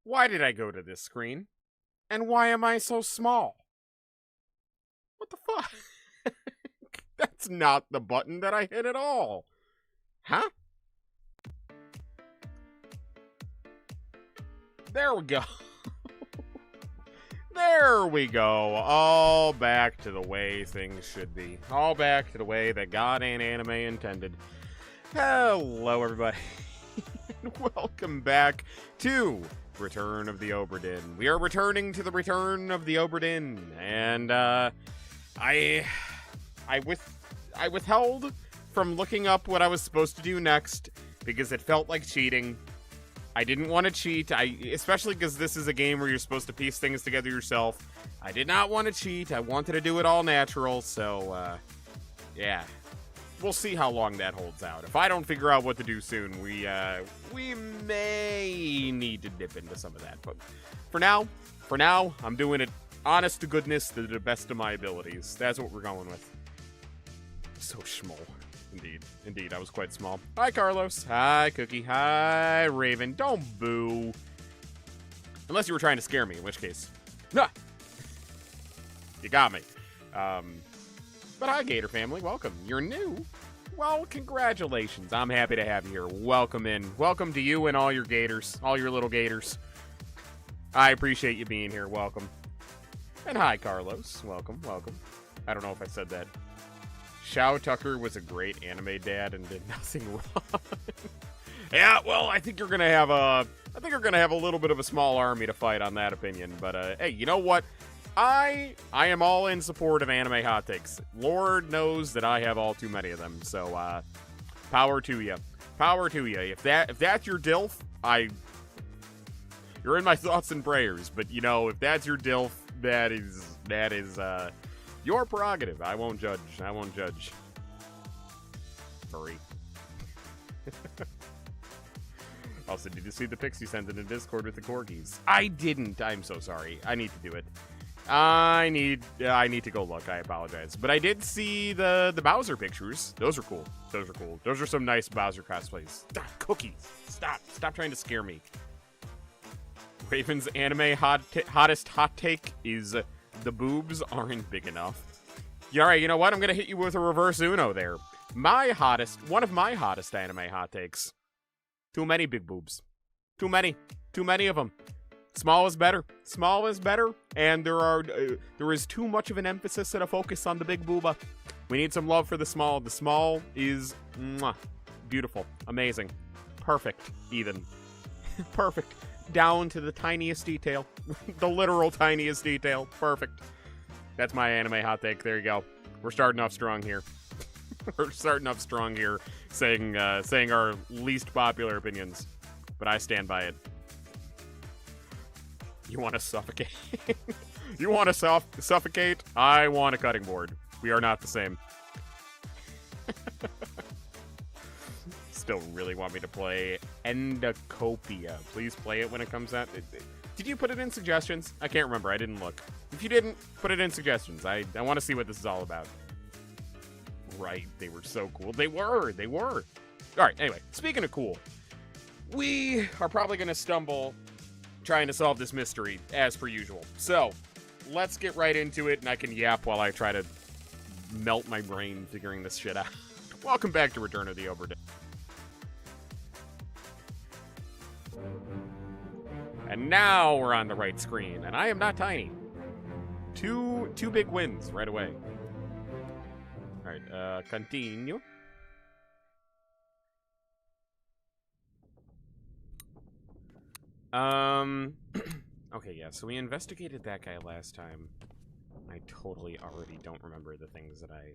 Why did I go to this screen? And why am I so small? What the fuck? That's not the button that I hit at all. Huh? There we go. There we go. All back to the way things should be. All back to the way that God and anime intended. Hello, everybody. Welcome back to Return of the Obra Dinn. We are returning to the Return of the Obra Dinn, and I withheld from looking up what I was supposed to do next because it felt like cheating. I didn't want to cheat, especially because this is a game where you're supposed to piece things together yourself. I did not want to cheat. I wanted to do it all natural, so, yeah. We'll see how long that holds out. If I don't figure out what to do soon, we may need to dip into some of that. But for now, I'm doing it honest to goodness to the best of my abilities. That's what we're going with. So small. Indeed, I was quite small. Hi, Carlos. Hi, Cookie. Hi, Raven. Don't boo. Unless you were trying to scare me, in which case, nah, you got me. But hi, Gator family. Welcome. You're new? Well, congratulations. I'm happy to have you here. Welcome in. Welcome to you and all your gators. All your little gators. I appreciate you being here. Welcome. And hi, Carlos. Welcome. I don't know if I said that. Shao Tucker was a great anime dad and did nothing wrong. Yeah, well, I think you're gonna have a little bit of a small army to fight on that opinion. But hey, you know what? I am all in support of anime hot takes. Lord knows that I have all too many of them. So power to you. Power to you. If that's your DILF, you're in my thoughts and prayers. But you know, if that's your DILF, that is your prerogative. I won't judge. Furry. Also, did you see the pics you sent in the Discord with the corgis? I didn't. I'm so sorry. I need to do it. I need to go look. I apologize. But I did see the Bowser pictures. Those are cool. Those are some nice Bowser cosplays. Cookies. Stop trying to scare me. Raven's anime hottest hot take is the boobs aren't big enough. Alright, you know what? I'm gonna hit you with a reverse Uno there. One of my hottest anime hot takes. Too many big boobs. Too many of them. Small is better, and there is too much of an emphasis and a focus on the big booba. We need some love for the small. The small is beautiful, amazing, perfect, even. Perfect. Down to the tiniest detail. The literal tiniest detail. Perfect. That's my anime hot take. There you go. We're starting off strong here. Saying our least popular opinions. But I stand by it. You want to suffocate? You want to suffocate? I want a cutting board. We are not the same. Still really want me to play Endocopia. Please play it when it comes out. Did you put it in suggestions? I can't remember. I didn't look. If you didn't, put it in suggestions. I want to see what this is all about. Right. They were so cool. They were. All right. Anyway, speaking of cool, we are probably going to stumble trying to solve this mystery, as per usual. So, let's get right into it, and I can yap while I try to melt my brain figuring this shit out. Welcome back to Return of the Obra Dinn. And now we're on the right screen, and I am not tiny. Two big wins right away. Alright, continue. Okay, yeah, so we investigated that guy last time. I totally already don't remember the things that I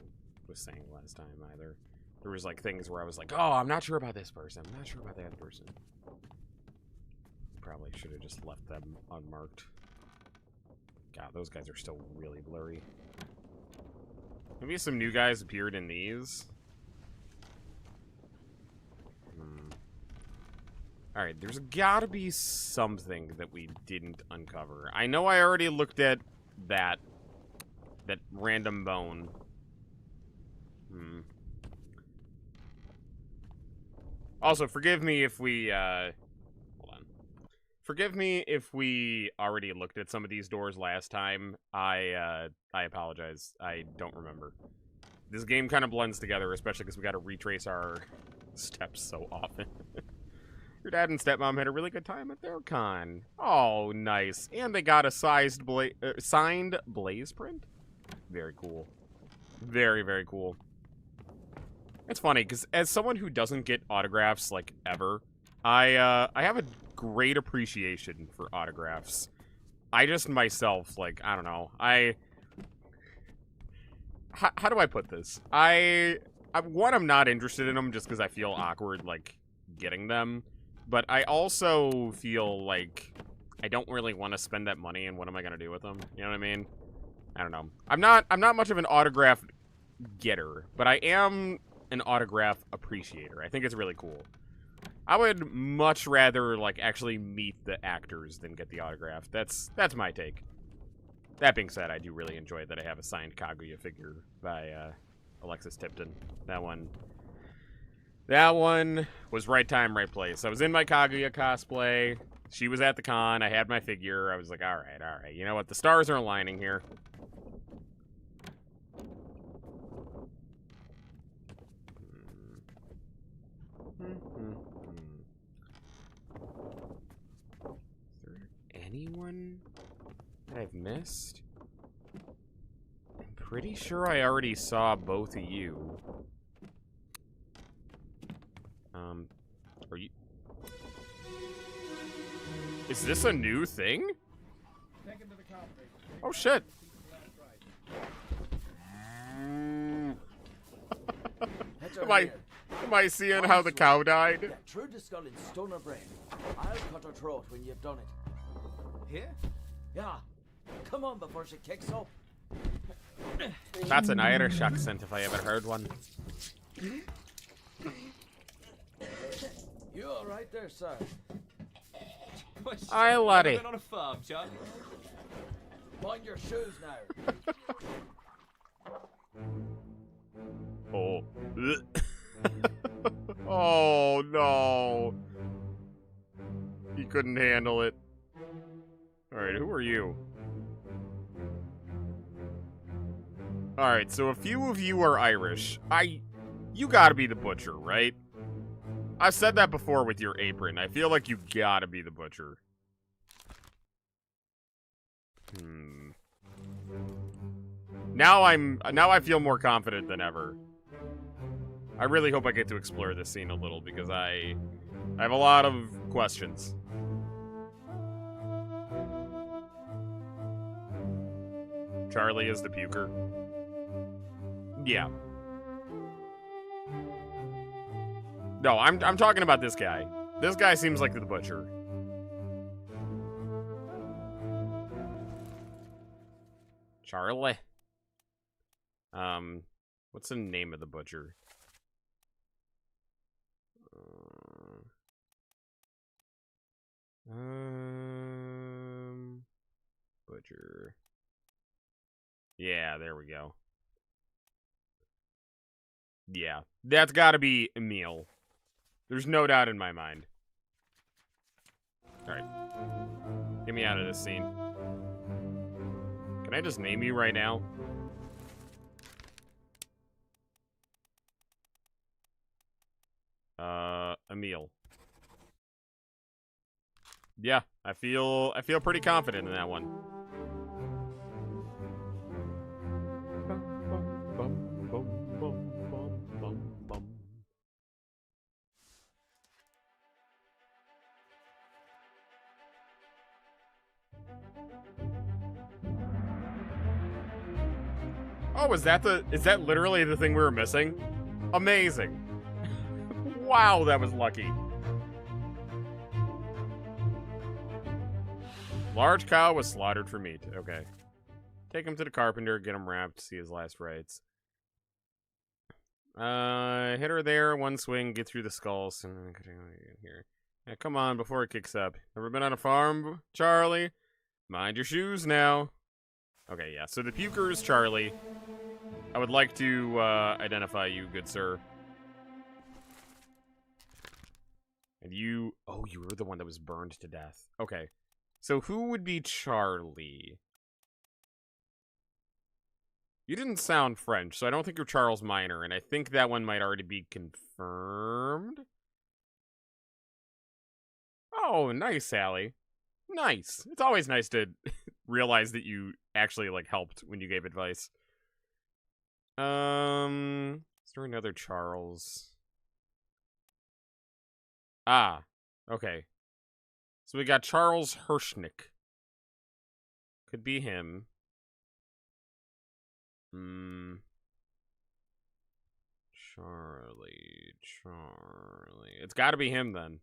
was saying last time either. There was, like, things where I was like, oh, I'm not sure about this person. I'm not sure about that person. Probably should have just left them unmarked. God, those guys are still really blurry. Maybe some new guys appeared in these. Alright, there's gotta be something that we didn't uncover. I know I already looked at that random bone. Also, forgive me if we, hold on. Forgive me if we already looked at some of these doors last time. I apologize. I don't remember. This game kind of blends together, especially because we got to retrace our steps so often. Your dad and stepmom had a really good time at their con. Oh, nice. And they got a signed Blaze print? Very cool. Very, very cool. It's funny, because as someone who doesn't get autographs, like, ever, I have a great appreciation for autographs. I just myself, like, I don't know. How do I put this? One, I'm not interested in them just because I feel awkward, like, getting them. But I also feel like I don't really want to spend that money, and what am I going to do with them? You know what I mean? I don't know. I'm not much of an autograph getter, but I am an autograph appreciator. I think it's really cool. I would much rather, like, actually meet the actors than get the autograph. That's my take. That being said, I do really enjoy that I have a signed Kaguya figure by Alexis Tipton. That one was right time, right place. I was in my Kaguya cosplay. She was at the con. I had my figure. I was like, all right. You know what? The stars are aligning here. Is there anyone that I've missed? I'm pretty sure I already saw both of you. Are you... Is this a new thing? Oh, shit. Am I seeing how the cow died? Get through the skull in stone or brain. I'll cut her throat when you've done it. Here? Yeah. Come on before she kicks up. That's an Irish accent if I ever heard one. You all right there, sir? Aye, laddie. On a farm, Charlie. Mind your shoes now. Oh. Oh, no. He couldn't handle it. Alright, who are you? Alright, so a few of you are Irish. You gotta be the butcher, right? I've said that before with your apron. I feel like you gotta be the butcher. Now I feel more confident than ever. I really hope I get to explore this scene a little because I have a lot of questions. Charlie is the puker. Yeah. No, I'm talking about this guy. This guy seems like the butcher. Charlie. What's the name of the butcher? Butcher. Yeah, there we go. Yeah, that's gotta be Emil. There's no doubt in my mind. Alright. Get me out of this scene. Can I just name you right now? Emil. Yeah, I feel pretty confident in that one. Oh, is that literally the thing we were missing? Amazing. Wow, that was lucky. Large cow was slaughtered for meat. Okay. Take him to the carpenter, get him wrapped, see his last rites. Hit her there, one swing, get through the skulls. Here. Yeah, come on, before it kicks up. Ever been on a farm, Charlie? Mind your shoes now. Okay, yeah, so the puker is Charlie. I would like to identify you, good sir. And you... Oh, you were the one that was burned to death. Okay. So who would be Charlie? You didn't sound French, so I don't think you're Charles Minor, and I think that one might already be confirmed. Oh, nice, Sally. Nice. It's always nice to realize that you actually, like, helped when you gave advice. Is there another Charles? Ah, okay. So we got Charles Hirschnick. Could be him. Charlie. It's gotta be him, then.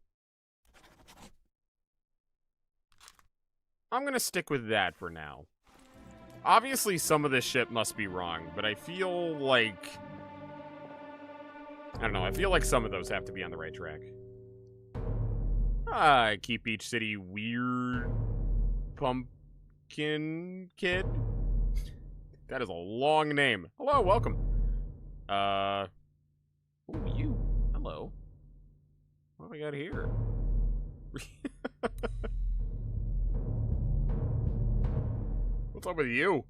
I'm gonna stick with that for now. Obviously, some of this shit must be wrong, but I feel like... I don't know, I feel like some of those have to be on the right track. Keep each city weird... Pumpkin Kid? That is a long name. Hello, welcome. Ooh, you. Hello. What do we got here? What's up with you?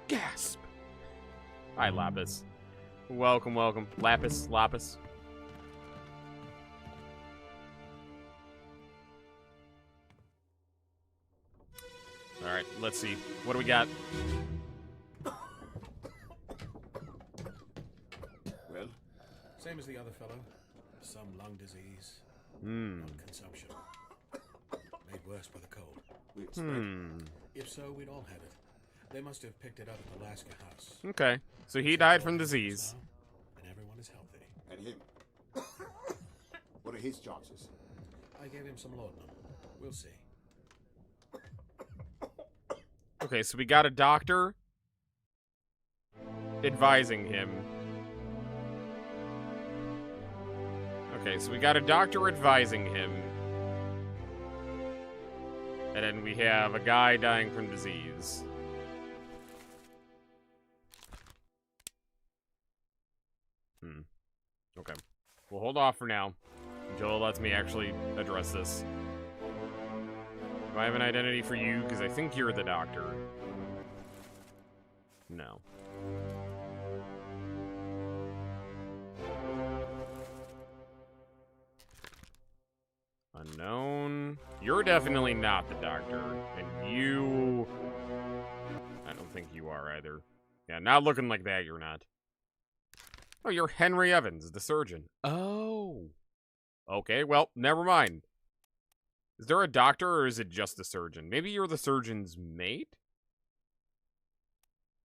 Gasp! Hi, Lapis. Welcome, welcome. Lapis. Alright, let's see. What do we got? Well, same as the other fellow. Some lung disease. Blood consumption. Made worse by the cold. We expect. If so, we'd all had it. They must have picked it up at the Alaska house. Okay, so he died from disease. And everyone is healthy. And him? What are his chances? I gave him some laudanum. We'll see. Okay, so we got a doctor advising him. Okay, so we got a doctor advising him. And then we have a guy dying from disease. Okay. We'll hold off for now. Until it lets me actually address this. Do I have an identity for you? Because I think you're the doctor. No. Unknown. You're definitely not the doctor. And you... I don't think you are either. Yeah, not looking like that, you're not. Oh, you're Henry Evans, the surgeon. Oh. Okay, well, never mind. Is there a doctor, or is it just the surgeon? Maybe you're the surgeon's mate?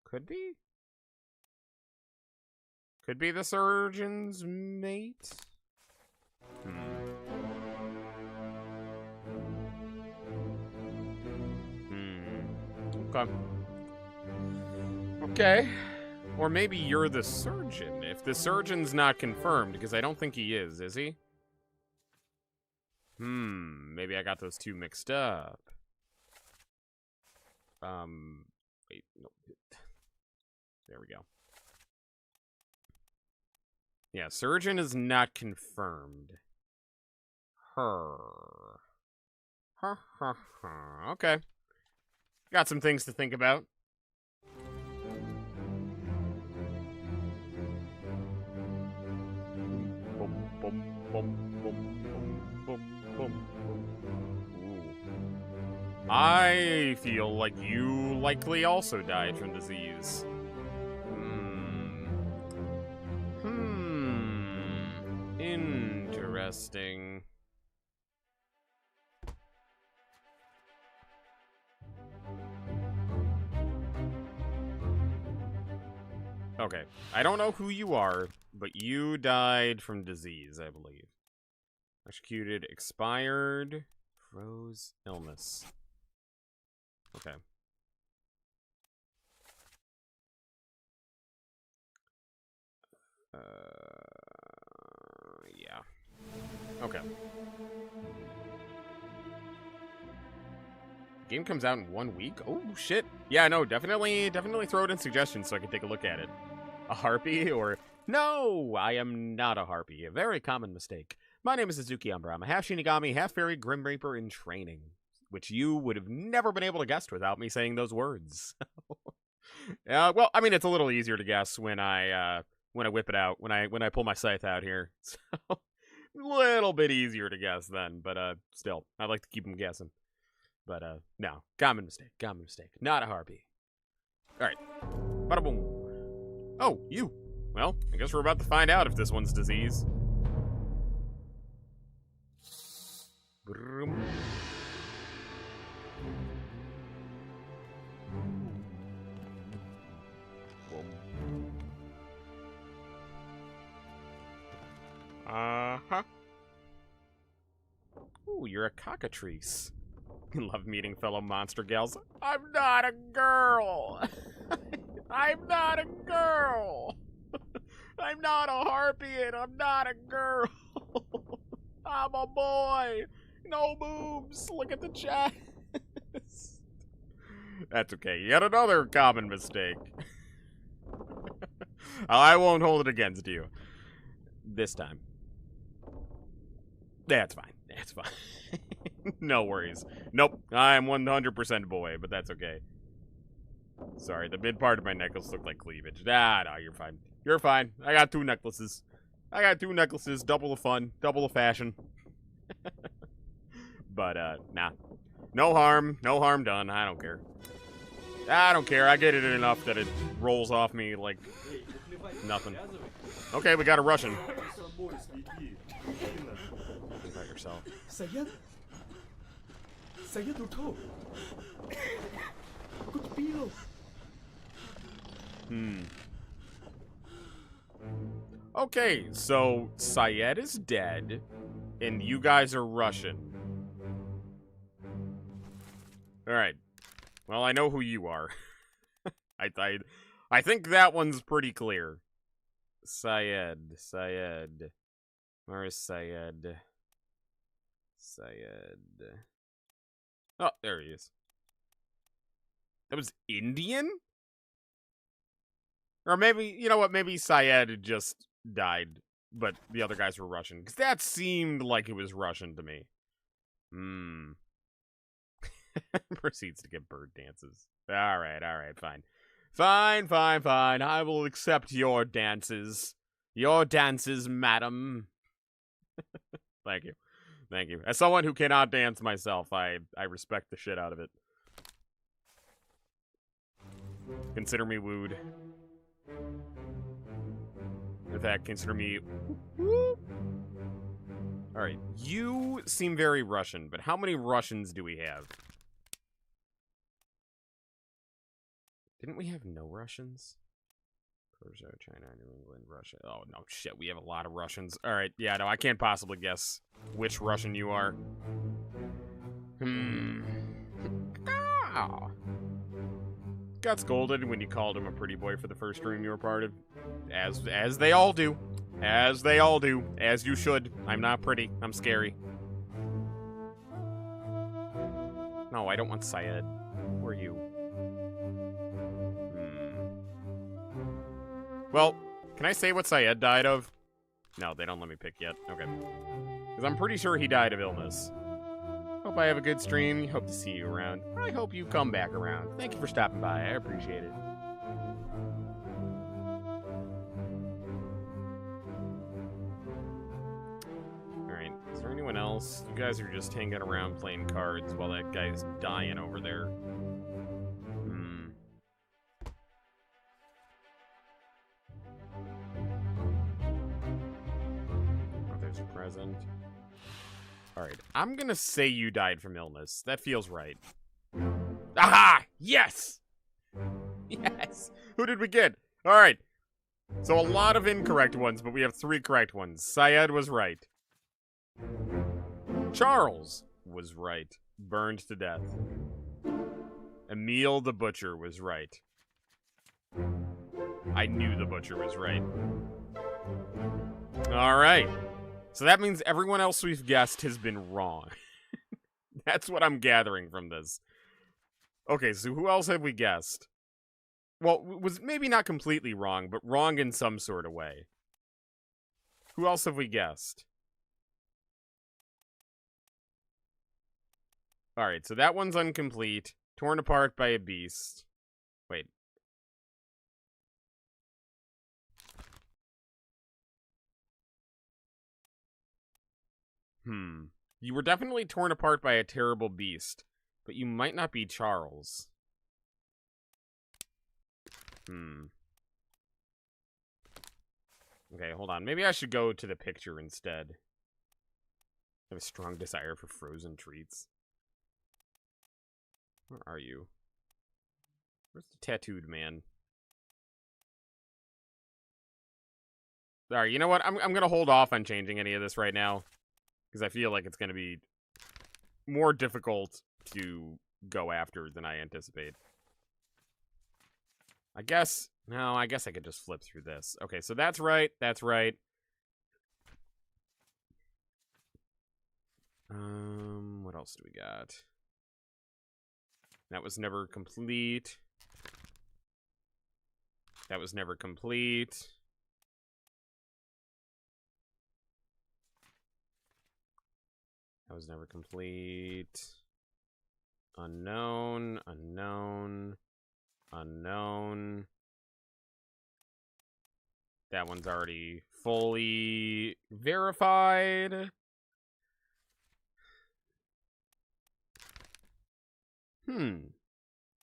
Could be? Could be the surgeon's mate? Okay. Okay. Or maybe you're the surgeon, if the surgeon's not confirmed, because I don't think he is he? Maybe I got those two mixed up. Wait, no. There we go. Yeah, surgeon is not confirmed. Okay. Got some things to think about. I feel like you likely also died from disease. Interesting. Okay, I don't know who you are, but you died from disease, I believe. Executed, expired, froze, illness. Okay. Yeah. Okay. Game comes out in 1 week? Oh, shit. Yeah, no, definitely throw it in suggestions so I can take a look at it. A harpy or... No, I am not a harpy. A very common mistake. My name is Izuki Umbra. I'm a half Shinigami, half fairy Grim Reaper in training, which you would have never been able to guess without me saying those words. Well, I mean, it's a little easier to guess when I whip it out, when I pull my scythe out here. So, a little bit easier to guess then, but still, I like to keep them guessing. But no, common mistake, not a harpy. All right, bada boom. Oh, you. Well, I guess we're about to find out if this one's disease. Broom. Uh-huh. Ooh, you're a cockatrice. Love meeting fellow monster gals. I'm not a girl. I'm not a girl. I'm not a harpy and I'm not a girl. I'm a boy. No boobs. Look at the chest. That's okay. Yet another common mistake. I won't hold it against you. This time. That's fine. That's fine. No worries. Nope. I'm 100% boy, but that's okay. Sorry, the mid part of my necklace looked like cleavage. Ah, no, you're fine. You're fine. I got 2 necklaces. Double the fun, double the fashion. But, nah. No harm done. I don't care. I get it enough that it rolls off me like nothing. Okay, we got a Russian. About yourself. Okay, so Syed is dead, and you guys are Russian. Alright. Well, I know who you are. I think that one's pretty clear. Syed. Where is Syed? Oh, there he is. That was Indian? Or maybe, you know what, maybe Syed just died, but the other guys were Russian. Because that seemed like it was Russian to me. Proceeds to give bird dances. Alright, fine. Fine. I will accept your dances. Your dances, madam. Thank you. As someone who cannot dance myself, I respect the shit out of it. Consider me wooed. In fact, consider me... Alright, you seem very Russian, but how many Russians do we have? Didn't we have no Russians? Persia, China, New England, Russia. Oh, no, shit, we have a lot of Russians. Alright, yeah, no, I can't possibly guess which Russian you are. Got scolded when you called him a pretty boy for the first stream you were part of. As they all do. As they all do. As you should. I'm not pretty. I'm scary. No, I don't want Syed. Who are you? Well, can I say what Syed died of? No, they don't let me pick yet. Okay. Because I'm pretty sure he died of illness. Hope I have a good stream. Hope to see you around. I hope you come back around. Thank you for stopping by. I appreciate it. Alright, is there anyone else? You guys are just hanging around playing cards while that guy's dying over there. Present. Alright, I'm gonna say you died from illness. That feels right. Aha! Yes! Yes! Who did we get? Alright. So a lot of incorrect ones, but we have 3 correct ones. Syed was right. Charles was right. Burned to death. Emil the Butcher was right. I knew the Butcher was right. Alright. So that means everyone else we've guessed has been wrong. That's what I'm gathering from this. Okay, so who else have we guessed? Well, was maybe not completely wrong, but wrong in some sort of way. Who else have we guessed? Alright, so that one's incomplete. Torn apart by a beast. Wait. You were definitely torn apart by a terrible beast, but you might not be Charles. Okay, hold on. Maybe I should go to the picture instead. I have a strong desire for frozen treats. Where are you? Where's the tattooed man? Alright, you know what? I'm gonna hold off on changing any of this right now. Because I feel like it's gonna be more difficult to go after than I anticipate. I guess I could just flip through this. Okay, so that's right. That's right. What else do we got? That was never complete. That was never complete. That was never complete. Unknown, unknown, unknown. That one's already fully verified.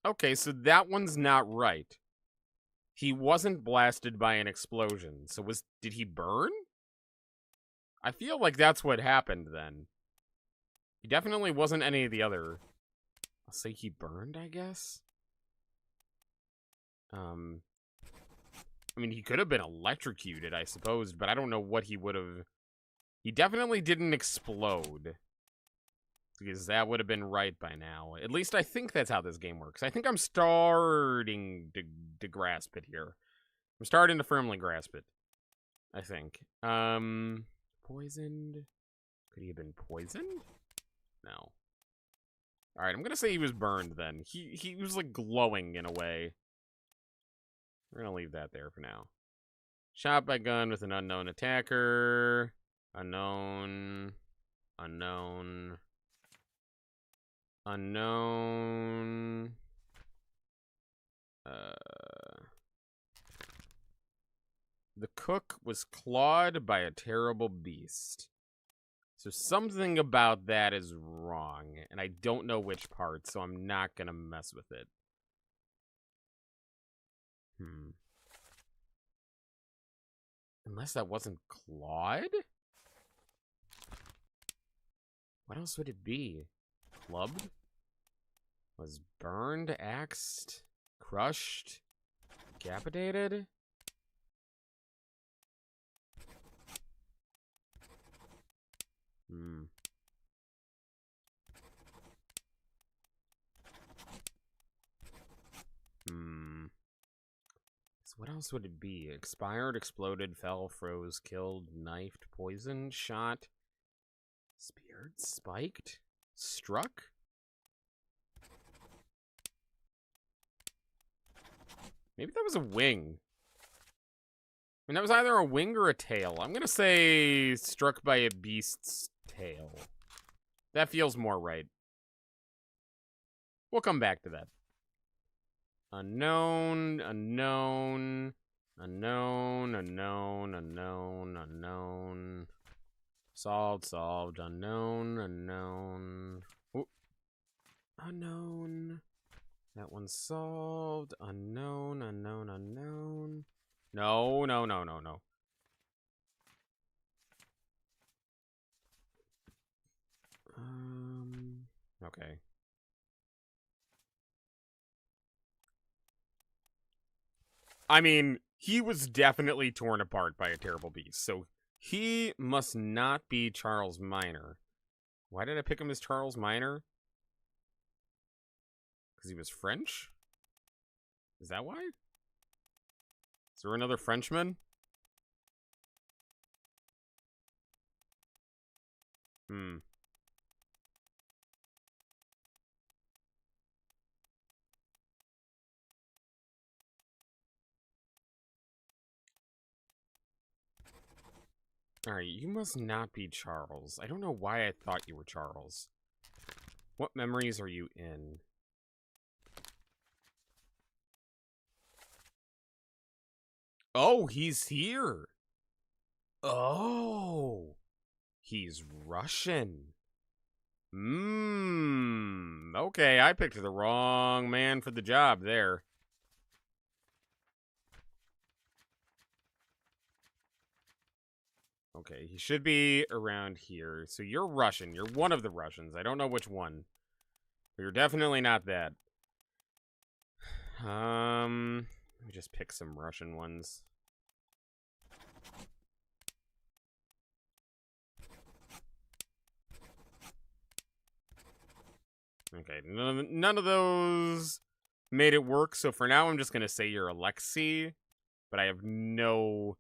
Okay, so that one's not right. He wasn't blasted by an explosion. So did he burn? I feel like that's what happened then. He definitely wasn't any of the other. I'll say he burned, I guess. I mean, he could have been electrocuted, I suppose, but I don't know what he would have. He definitely didn't explode. Because that would have been right by now. At least I think that's how this game works. I think I'm starting to grasp it here. I'm starting to firmly grasp it. I think. Poisoned? Could he have been poisoned? No. Alright, I'm gonna say he was burned then. He was like glowing in a way. We're gonna leave that there for now. Shot by gun with an unknown attacker. Unknown. Unknown. Unknown. The cook was clawed by a terrible beast. So something about that is wrong, and I don't know which part, so I'm not gonna mess with it. Unless that wasn't clawed? What else would it be? Clubbed? Was burned, axed, crushed, decapitated? So what else would it be? Expired, exploded, fell, froze, killed, knifed, poisoned, shot, speared, spiked, struck? Maybe that was a wing. I mean, that was either a wing or a tail. I'm gonna say struck by a beast's tail. That feels more right. We'll come back to that. Unknown, unknown, unknown, unknown, unknown, unknown. Solved, solved, unknown, unknown. Ooh. Unknown. That one's solved. Unknown, unknown, unknown. No, no, no, no, no. Okay. I mean, he was definitely torn apart by a terrible beast, so he must not be Charles Minor. Why did I pick him as Charles Minor? Because he was French? Is that why? Is there another Frenchman? Alright, you must not be Charles. I don't know why I thought you were Charles. What memories are you in? Oh, he's here. Oh, he's Russian. Okay, I picked the wrong man for the job there. Okay, he should be around here. So you're Russian. You're one of the Russians. I don't know which one. But you're definitely not that. Let me just pick some Russian ones. Okay, none of those made it work, so for now I'm just going to say you're Alexei, but I have no...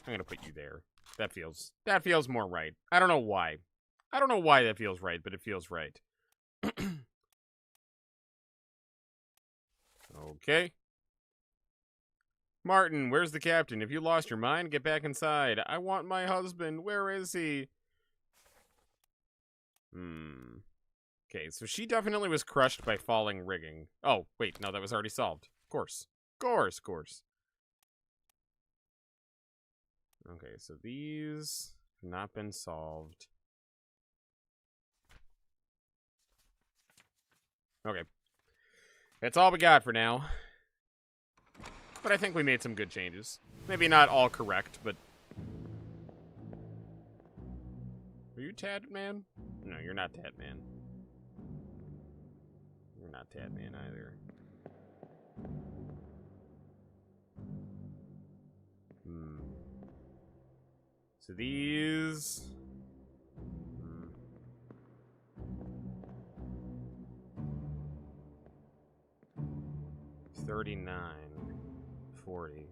I'm going to put you there. That feels more right. I don't know why. I don't know why that feels right, but it feels right. Okay. Martin, where's the captain? If you lost your mind, get back inside. I want my husband. Where is he? Okay, so she definitely was crushed by falling rigging. Oh, wait, no, that was already solved. Of course. Of course. Okay, so these have not been solved. Okay. That's all we got for now. But I think we made some good changes. Maybe not all correct, but... Are you Tad Man? No, you're not Tad Man. You're not Tad Man either. So these... 39, 40.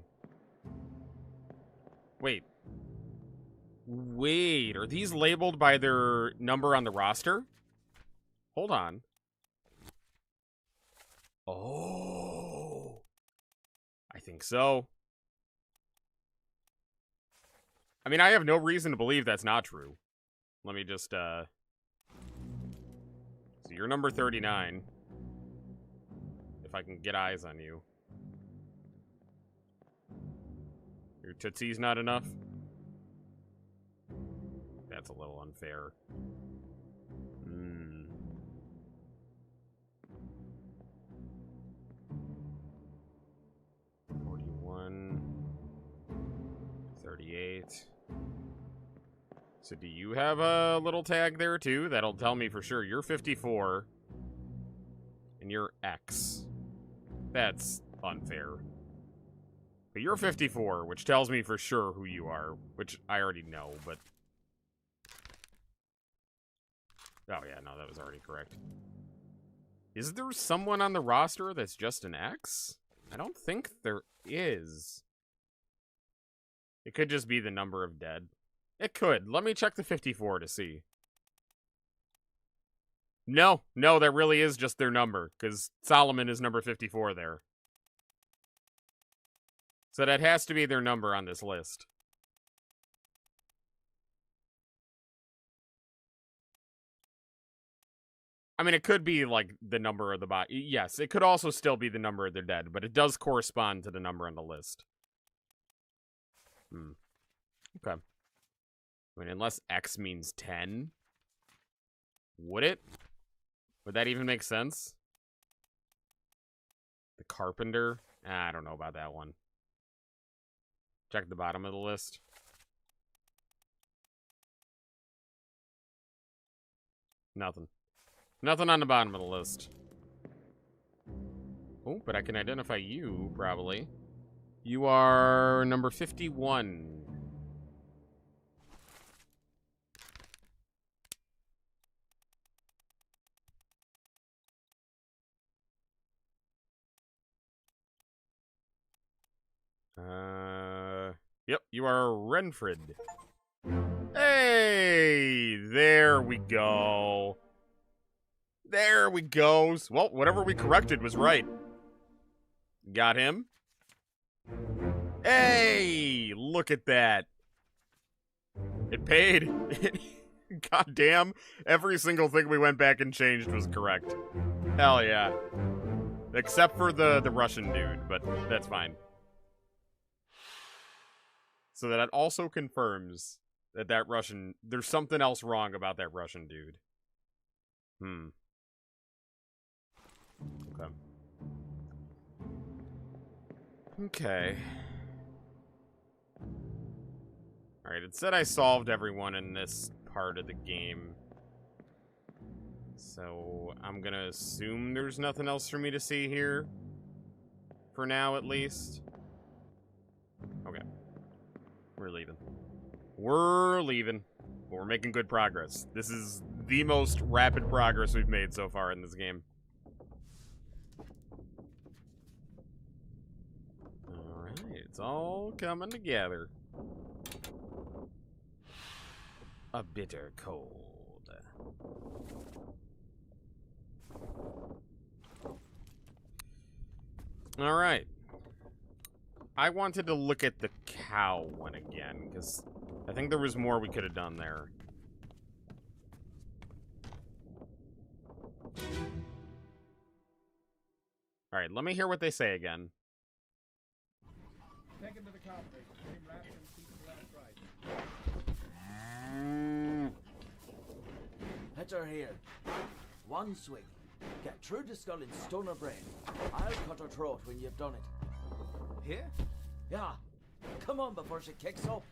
Wait, are these labeled by their number on the roster? Hold on. Oh, I think so. I mean, I have no reason to believe that's not true. Let me just, So you're number 39. If I can get eyes on you. Your tootsie's not enough? That's a little unfair. 41. 38. So do you have a little tag there too? That'll tell me for sure. You're 54. And you're X. That's unfair. But you're 54, which tells me for sure who you are. Which I already know, but... Oh yeah, no, that was already correct. Is there someone on the roster that's just an X? I don't think there is. It could just be the number of dead. It could. Let me check the 54 to see. No, that really is just their number, because Solomon is number 54 there. So that has to be their number on this list. I mean, it could be, like, the number of the body. Yes, it could also still be the number of their dead, but it does correspond to the number on the list. Okay. I mean, unless X means 10. Would it? Would that even make sense? The Carpenter? I don't know about that one. Check the bottom of the list. Nothing. Nothing on the bottom of the list. Oh, but I can identify you, probably. You are number 51. Yep, you are Renfred. Hey, there we go. There we go. Well, whatever we corrected was right. Got him. Hey, look at that. It paid. God damn, every single thing we went back and changed was correct. Hell yeah. Except for the Russian dude, but that's fine. So that also confirms that there's something else wrong about that Russian dude. Okay. Okay. Alright, it said I solved everyone in this part of the game. So, I'm gonna assume there's nothing else for me to see here. For now, at least. Okay. We're leaving. We're leaving. But we're making good progress. This is the most rapid progress we've made so far in this game. Alright, it's all coming together. A bitter cold. Alright. I wanted to look at the cow one again, because I think there was more we could have done there. Alright, let me hear what they say again. Take him to the cow place. Let him wrap him, keep him last right. Let her here. One swing. Get through the skull in stone or brain. I'll cut her throat when you've done it. Here? Yeah. Come on before she kicks up.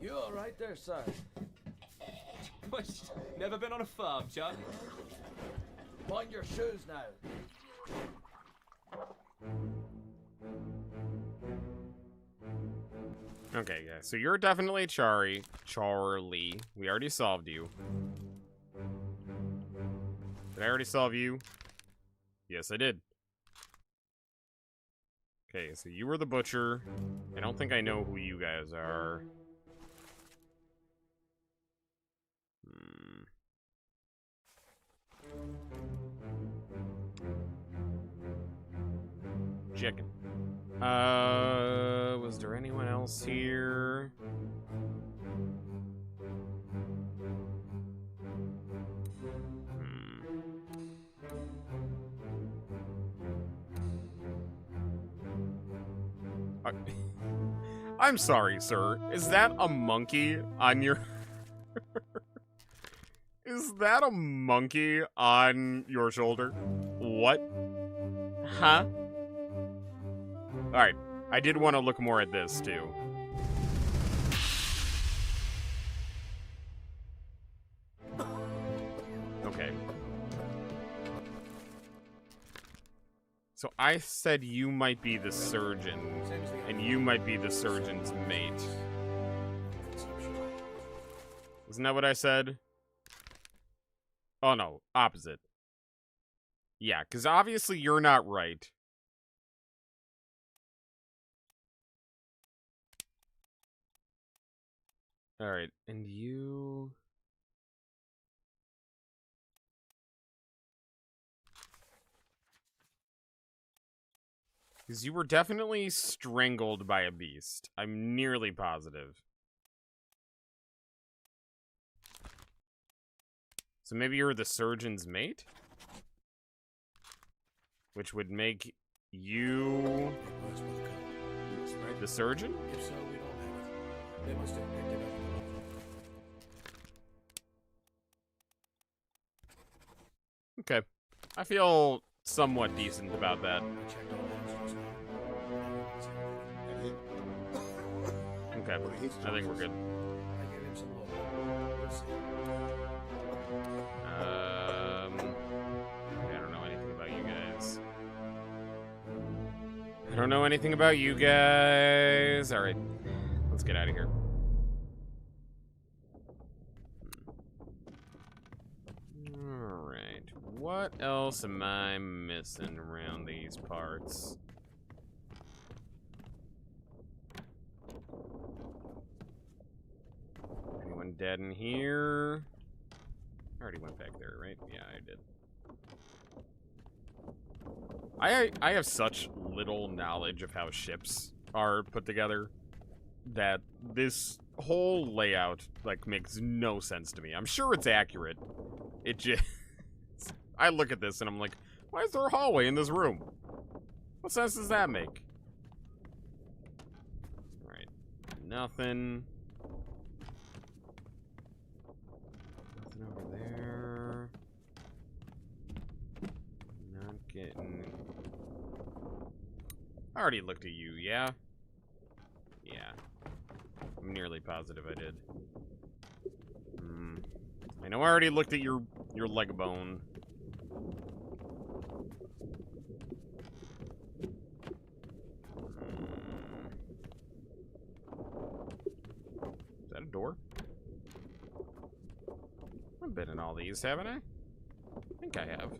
You all right there, sir? What? Never been on a farm, Chuck? Mind your shoes now. Okay, yeah, so you're definitely Charlie. We already solved you. Did I already solve you? Yes, I did. Okay, so you were the butcher. I don't think I know who you guys are. Chicken. Was there anyone else here? I'm sorry, sir. Is that a monkey on your... Is that a monkey on your shoulder? What? Huh? Alright, I did want to look more at this, too. Okay. So I said you might be the surgeon, and you might be the surgeon's mate. Isn't that what I said? Oh no, opposite. Yeah, because obviously you're not right. Alright, and you... Because you were definitely strangled by a beast. I'm nearly positive. So maybe you're the surgeon's mate? Which would make you... the surgeon? If so, we don't have it. They must have picked it up. Okay. I feel somewhat decent about that. I checked all hands just now. And him. Okay, What are his I think we're good. I gave him some hope. We'll see. I don't know anything about you guys. I don't know anything about you guys. Alright, let's get out of here. Alright, what else am I missing around these parts? Anyone dead in here? already went back there, right? Yeah, I did. I have such little knowledge of how ships are put together that this whole layout, like, makes no sense to me. I'm sure it's accurate. It just... I look at this and I'm like, why is there a hallway in this room? What sense does that make? Alright. Nothing. Nothing over there. Not getting... I already looked at you, yeah? Yeah. I'm nearly positive I did. I know I already looked at your leg bone. Is that a door? I've been in all these, haven't I? I think I have.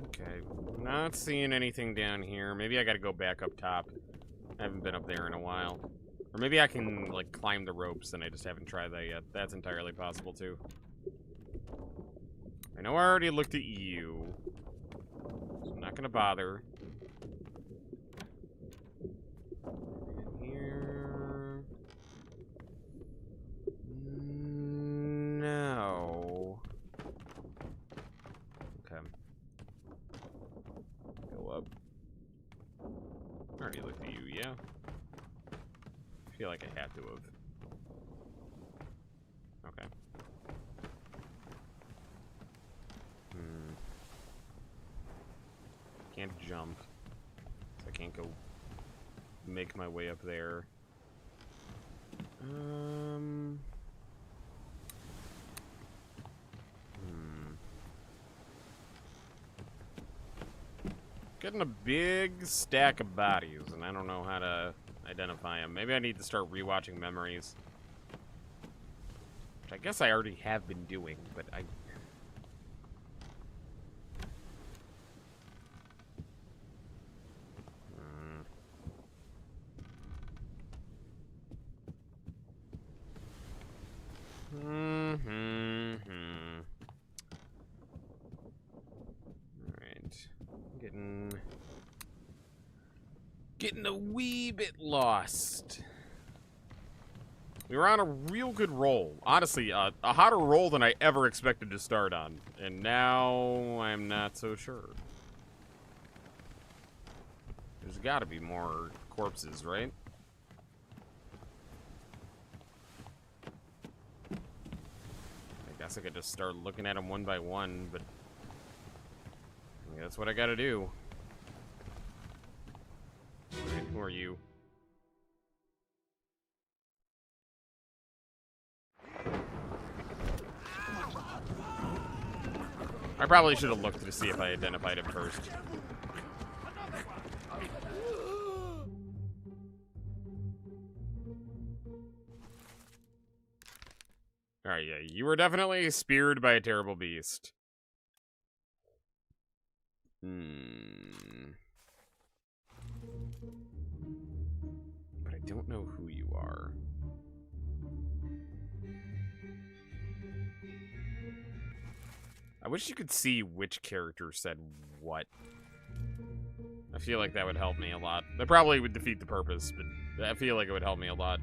Okay, not seeing anything down here. Maybe I gotta go back up top. I haven't been up there in a while. Or maybe I can, like, climb the ropes and I just haven't tried that yet. That's entirely possible, too. I know I already looked at you, so I'm not gonna bother. In here... No. Okay. Go up. I already looked at you, yeah. I feel like I had to have. Okay. Can't jump. So I can't go make my way up there. Getting a big stack of bodies, and I don't know how to identify them. Maybe I need to start rewatching memories. Which I guess I already have been doing, but I... Alright. Getting a wee bit lost. We were on a real good roll. Honestly, a hotter roll than I ever expected to start on. And now I'm not so sure. There's gotta be more corpses, right? I guess I could just start looking at them one by one, but I mean, that's what I gotta do. Right, who are you? I probably should have looked to see if I identified him first. Alright, yeah, you were definitely speared by a terrible beast. But I don't know who you are. I wish you could see which character said what. I feel like that would help me a lot. That probably would defeat the purpose, but I feel like it would help me a lot.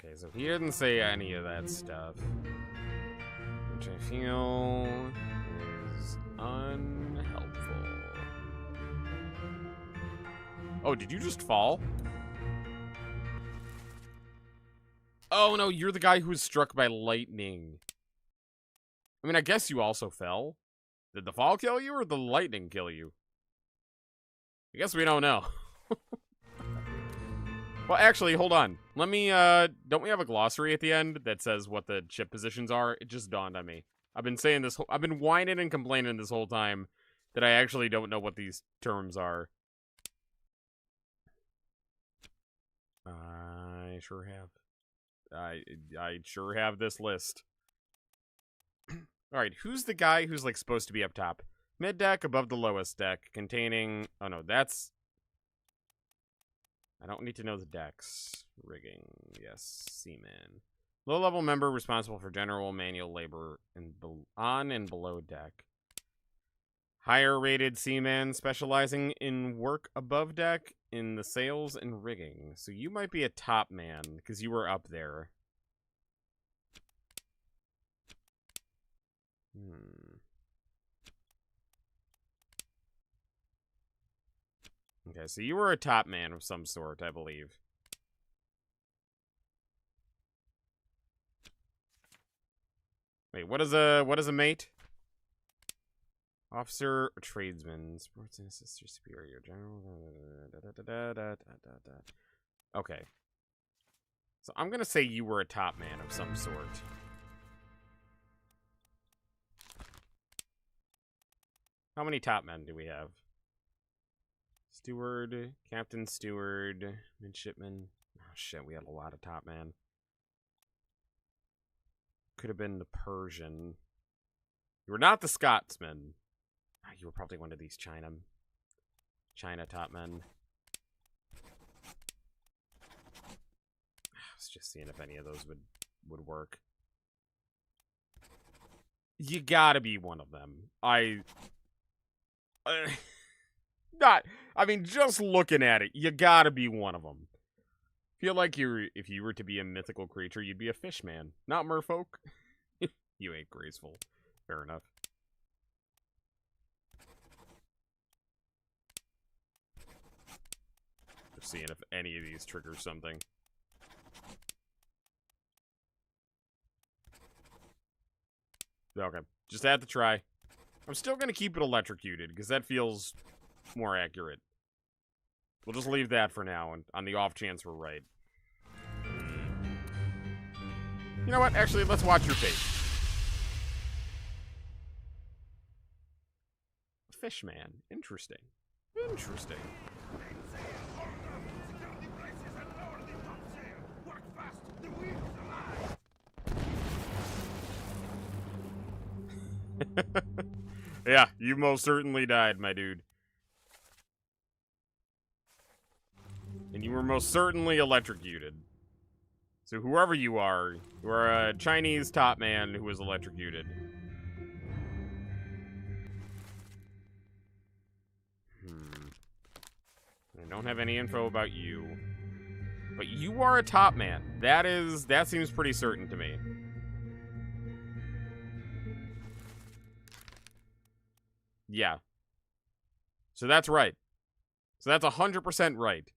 Okay, so he didn't say any of that stuff. Which I feel is unhelpful. Oh, did you just fall? Oh no, you're the guy who was struck by lightning. I mean, I guess you also fell. Did the fall kill you or the lightning kill you? I guess we don't know. Well, actually, hold on. Let me, don't we have a glossary at the end that says what the ship positions are? It just dawned on me. I've been saying this, I've been whining and complaining this whole time that I actually don't know what these terms are. I sure have. I sure have this list. Alright, who's the guy who's, like, supposed to be up top? Mid-deck, above the lowest deck, containing... Oh, no, that's... I don't need to know the decks. Rigging, yes, seaman. Low-level member responsible for general manual labor on and below deck. Higher-rated seaman specializing in work above deck in the sails and rigging. So you might be a top man, because you were up there. Okay, so you were a top man of some sort, I believe. Wait, what is a mate? Officer or tradesman, sports and assistant superior, general. Okay. So I'm gonna say you were a top man of some sort. How many top men do we have? Steward, captain, steward, midshipman. Oh shit, we had a lot of top men. Could have been the Persian. You were not the Scotsman. Oh, you were probably one of these China top men. I was just seeing if any of those would work. You gotta be one of them. I mean, just looking at it, you gotta be one of them. Feel like if you were to be a mythical creature, you'd be a fishman, not merfolk. You ain't graceful. Fair enough. Just seeing if any of these trigger something. Okay, just had to try. I'm still gonna keep it electrocuted, because that feels more accurate. We'll just leave that for now, and on the off chance we're right. You know what? Actually, let's watch your fate. Fishman. Interesting. Interesting. Yeah, you most certainly died, my dude. And you were most certainly electrocuted. So whoever you are a Chinese top man who was electrocuted. I don't have any info about you. But you are a top man. That seems pretty certain to me. Yeah. So that's right. So that's 100% right.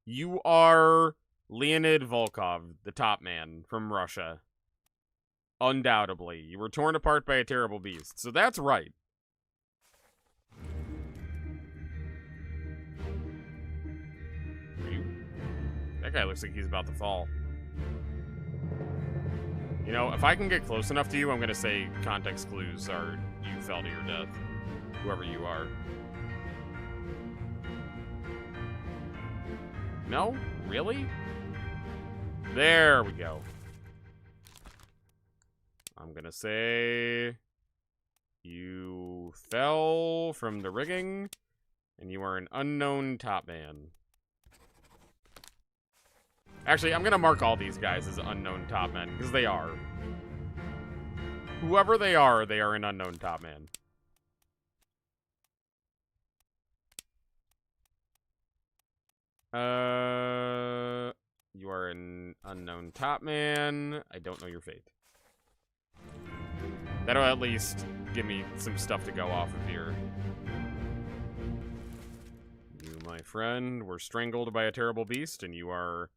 You are Leonid Volkov, the top man from Russia. Undoubtedly. You were torn apart by a terrible beast. So that's right. That guy looks like he's about to fall. You know, if I can get close enough to you, I'm going to say context clues are you fell to your death. Whoever you are. No? Really? There we go. I'm gonna say you fell from the rigging, and you are an unknown top man. Actually, I'm gonna mark all these guys as unknown top men, because they are. Whoever they are an unknown top man. You are an unknown top man. I don't know your fate. That'll at least give me some stuff to go off of here. You, my friend, were strangled by a terrible beast, and you are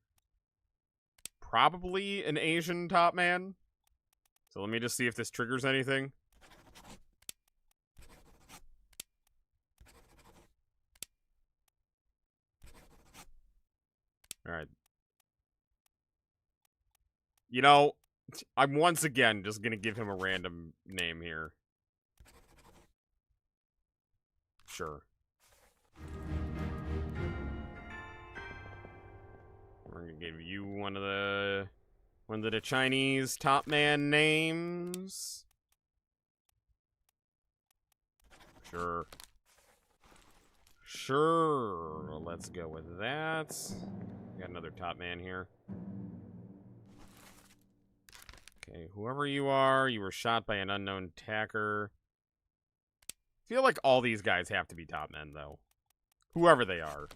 probably an Asian top man. So let me just see if this triggers anything. Alright. You know, I'm once again just gonna give him a random name here. Sure. We're gonna give you one of the Chinese top man names. Sure. Sure. Let's go with that. Got another top man here. Okay, whoever you are, you were shot by an unknown attacker. I feel like all these guys have to be top men, though. Whoever they are.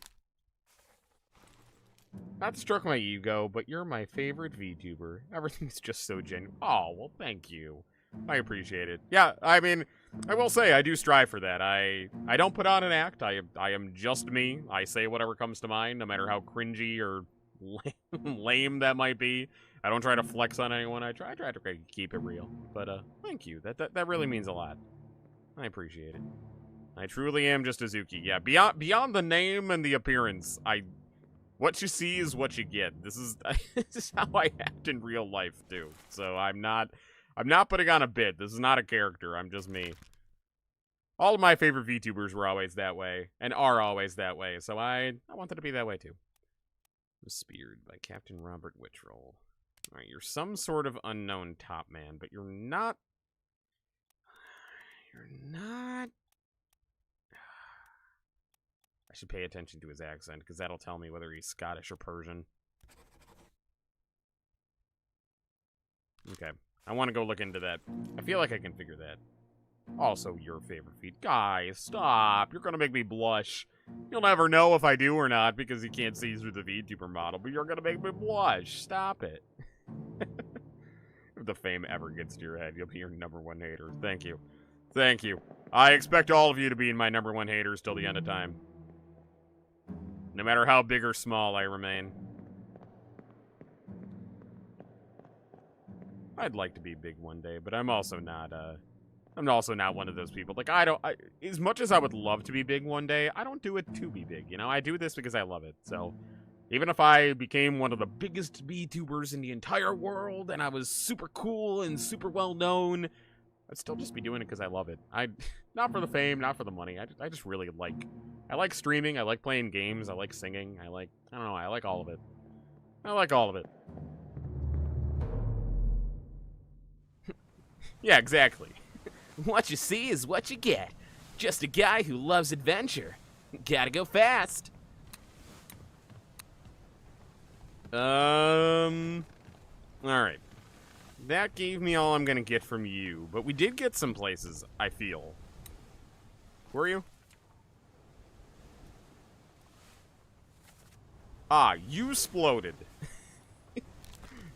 Not to stroke my ego, but you're my favorite VTuber. Everything's just so genuine. Oh, well, thank you. I appreciate it. Yeah, I mean, I will say, I do strive for that. I don't put on an act. I am just me. I say whatever comes to mind, no matter how cringy or lame that might be. I don't try to flex on anyone. I try to keep it real. But, thank you. That really means a lot. I appreciate it. I truly am just Izuki. Yeah, beyond the name and the appearance, what you see is what you get. This is how I act in real life too. So I'm not putting on a bit. This is not a character. I'm just me. All of my favorite VTubers were always that way and are always that way. So I wanted to be that way too. Was speared by Captain Robert Wittrell. All right, you're some sort of unknown top man, but you're not. You're not. I should pay attention to his accent, because that'll tell me whether he's Scottish or Persian. Okay. I want to go look into that. I feel like I can figure that. Also, your favorite feat. Guys, stop. You're going to make me blush. You'll never know if I do or not, because you can't see through the VTuber model, but you're going to make me blush. Stop it. If the fame ever gets to your head, you'll be your #1 hater. Thank you. Thank you. I expect all of you to be my #1 haters till the end of time. No matter how big or small I remain. I'd like to be big one day, but I'm also not one of those people. Like, as much as I would love to be big one day, I don't do it to be big, you know? I do this because I love it, so. Even if I became one of the biggest VTubers in the entire world, and I was super cool and super well known, I'd still just be doing it because I love it. Not for the fame, not for the money. I just really I like streaming, I like playing games, I like singing, I don't know, I like all of it. I like all of it. Yeah, exactly. What you see is what you get. Just a guy who loves adventure. Gotta go fast. Alright. That gave me all I'm gonna get from you, but we did get some places, I feel. Were you? Ah, you exploded.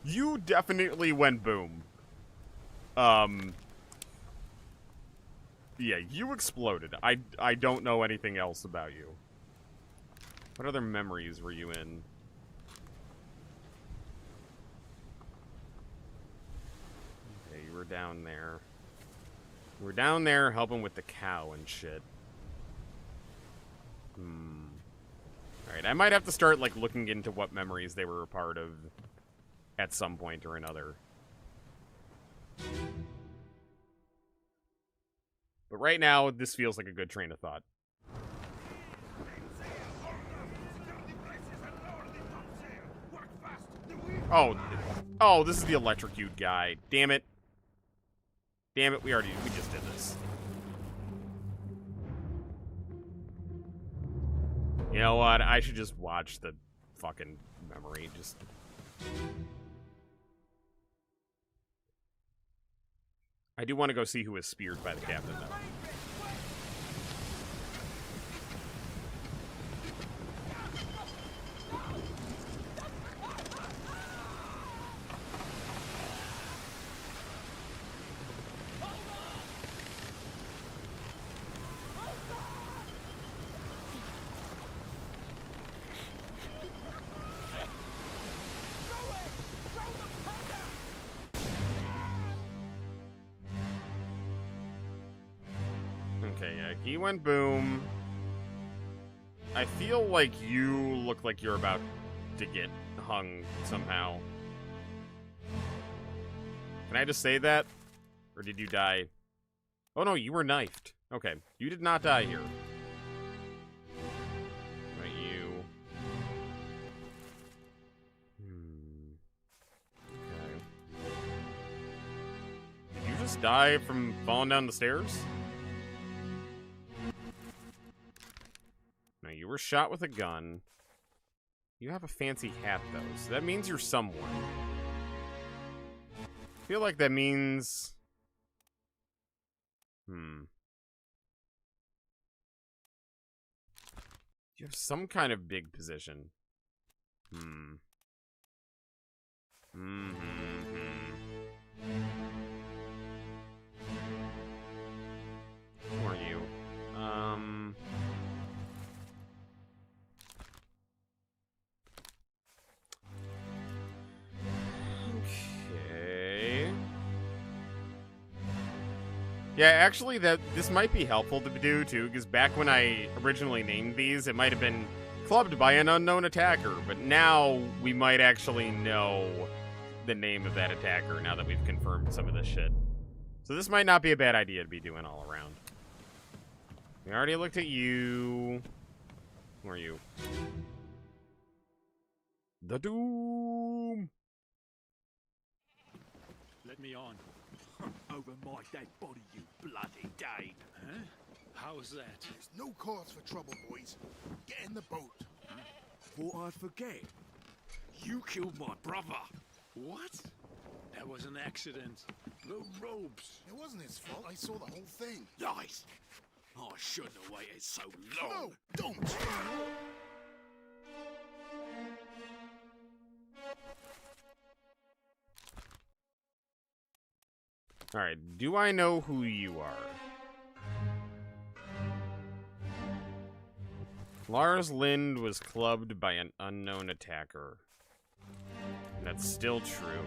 You definitely went boom. Yeah, you exploded. I don't know anything else about you. What other memories were you in? Okay, you were down there. You were down there helping with the cow and shit. Alright, I might have to start, like, looking into what memories they were a part of at some point or another. But right now, this feels like a good train of thought. Oh, this is the electrocute guy. Damn it. Damn it, we just did this. You know what? I should just watch the fucking memory. I do want to go see who was speared by the captain, though. Okay, yeah, he went boom. I feel like you look like you're about to get hung somehow. Can I just say that? Or did you die? Oh no, you were knifed. Okay, you did not die here. just die from falling down the stairs? No, you were shot with a gun. You have a fancy hat, though, so that means you're someone. I feel like that means... You have some kind of big position. Who are you? Okay. Yeah, actually, this might be helpful to do, too, because back when I originally named these, it might have been clubbed by an unknown attacker, but now we might actually know the name of that attacker now that we've confirmed some of this shit. So this might not be a bad idea to be doing all around. We already looked at you. Who are you? The Doom! Let me on. Over my dead body, you bloody Dane. Huh? How's that? There's no cause for trouble, boys. Get in the boat. Thought I'd forget. You killed my brother. What? That was an accident. The robes. It wasn't his fault. I saw the whole thing. Lies. I shouldn't have waited so long. No, don't. Alright, do I know who you are? Lars Lind was clubbed by an unknown attacker. That's still true.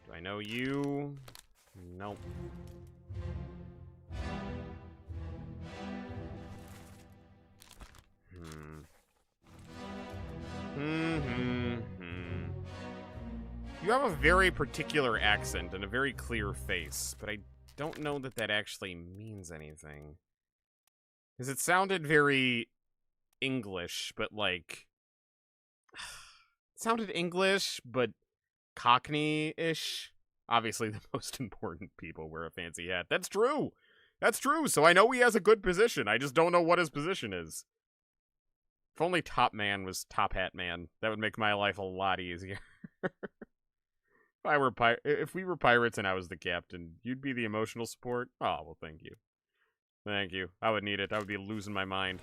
Do I know you? Nope. You have a very particular accent and a very clear face, but I don't know that that actually means anything. Because it sounded very English, but like... It sounded English, but Cockney-ish. Obviously, the most important people wear a fancy hat. That's true! That's true, so I know he has a good position. I just don't know what his position is. If only Top Man was Top Hat Man, that would make my life a lot easier. If we were pirates and I was the captain, you'd be the emotional support? Oh, well, thank you. Thank you. I would need it. I would be losing my mind.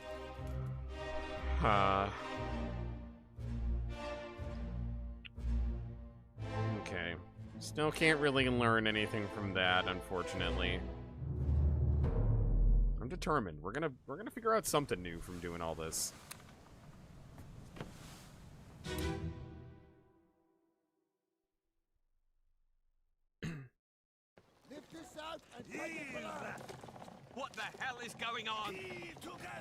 Okay. Still can't really learn anything from that, unfortunately. I'm determined. We're gonna figure out something new from doing all this. What the hell is going on?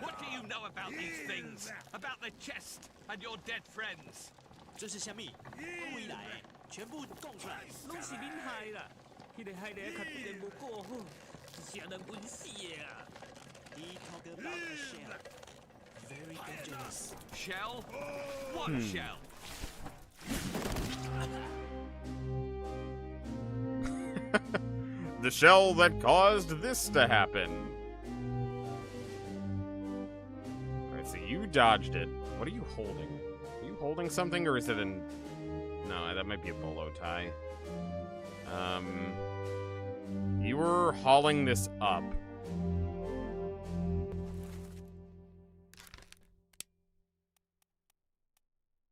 What do you know about these things? About the chest and your dead friends? 这是虾米？未来诶，全部讲出来，拢是恁害啦！迄个害的较对人无顾好，是让人晕死的啊！He talk about a shell, very dangerous. Shell? What shell? The shell that caused this to happen. Alright, so you dodged it. What are you holding? Are you holding something, or is it an... No, that might be a bolo tie. You were hauling this up.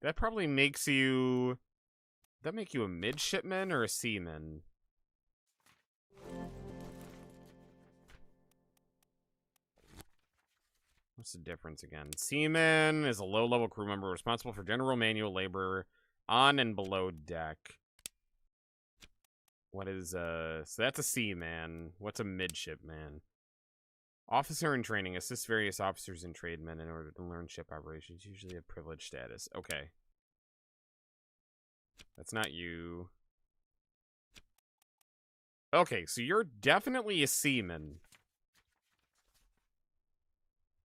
That probably makes you... Does that make you a midshipman or a seaman? What's the difference again? Seaman is a low-level crew member responsible for general manual labor on and below deck. What is, so that's a seaman. What's a midshipman? Officer in training assists various officers and trademen in order to learn ship operations, usually a privileged status. Okay. That's not you. Okay, so you're definitely a seaman.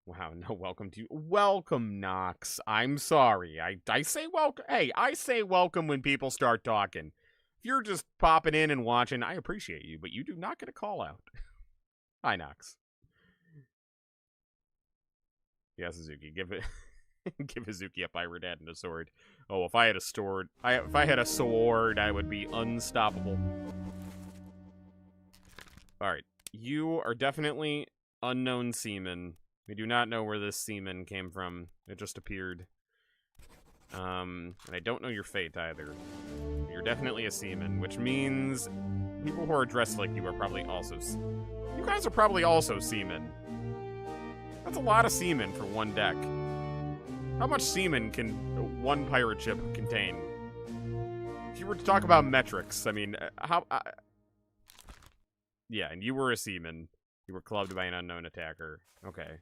Wow, no welcome to you. Welcome, Knox. I'm sorry. I say welcome. Hey, I say welcome when people start talking. you're just popping in and watching, I appreciate you, but you do not get a call out. Hi, Nox. Yes, Izuki, give it. Give Izuki a pirate head and a sword. Oh, if I had a sword, if I had a sword, I would be unstoppable. All right, you are definitely unknown seaman. We do not know where this seaman came from. It just appeared. And I don't know your fate either. You're definitely a seaman, which means people who are dressed like you are probably also. You guys are probably also seamen. That's a lot of seamen for one deck. How much seamen can one pirate ship contain? If you were to talk about metrics, I mean, yeah, and you were a seaman. You were clubbed by an unknown attacker. Okay.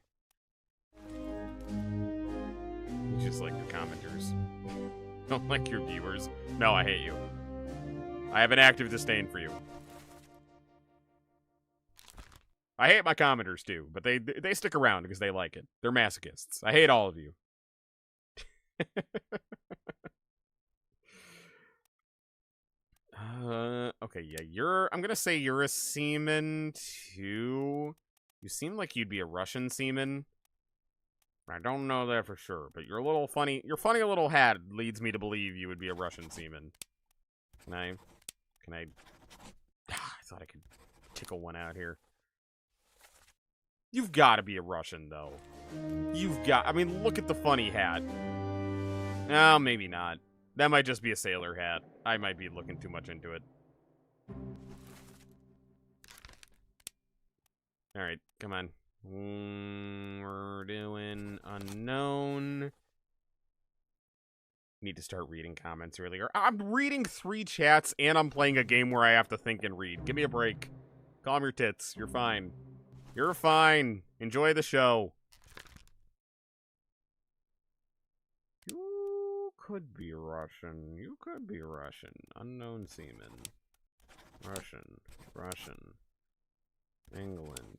You just like your commenters. Don't like your viewers. No, I hate you. I have an active disdain for you. I hate my commenters too, but they stick around because they like it. They're masochists. I hate all of you. Okay, yeah, I'm gonna say you're a seaman too. You seem like you'd be a Russian seaman. I don't know that for sure, but your funny little hat leads me to believe you would be a Russian seaman. Can I thought I could tickle one out here. You've got to be a Russian, though. I mean, look at the funny hat. Oh, maybe not. That might just be a sailor hat. I might be looking too much into it. Alright, come on. We're doing unknown. Need to start reading comments earlier. I'm reading 3 chats, and I'm playing a game where I have to think and read. Give me a break. Calm your tits. You're fine. You're fine. Enjoy the show. You could be Russian. You could be Russian. Unknown seaman. Russian. England.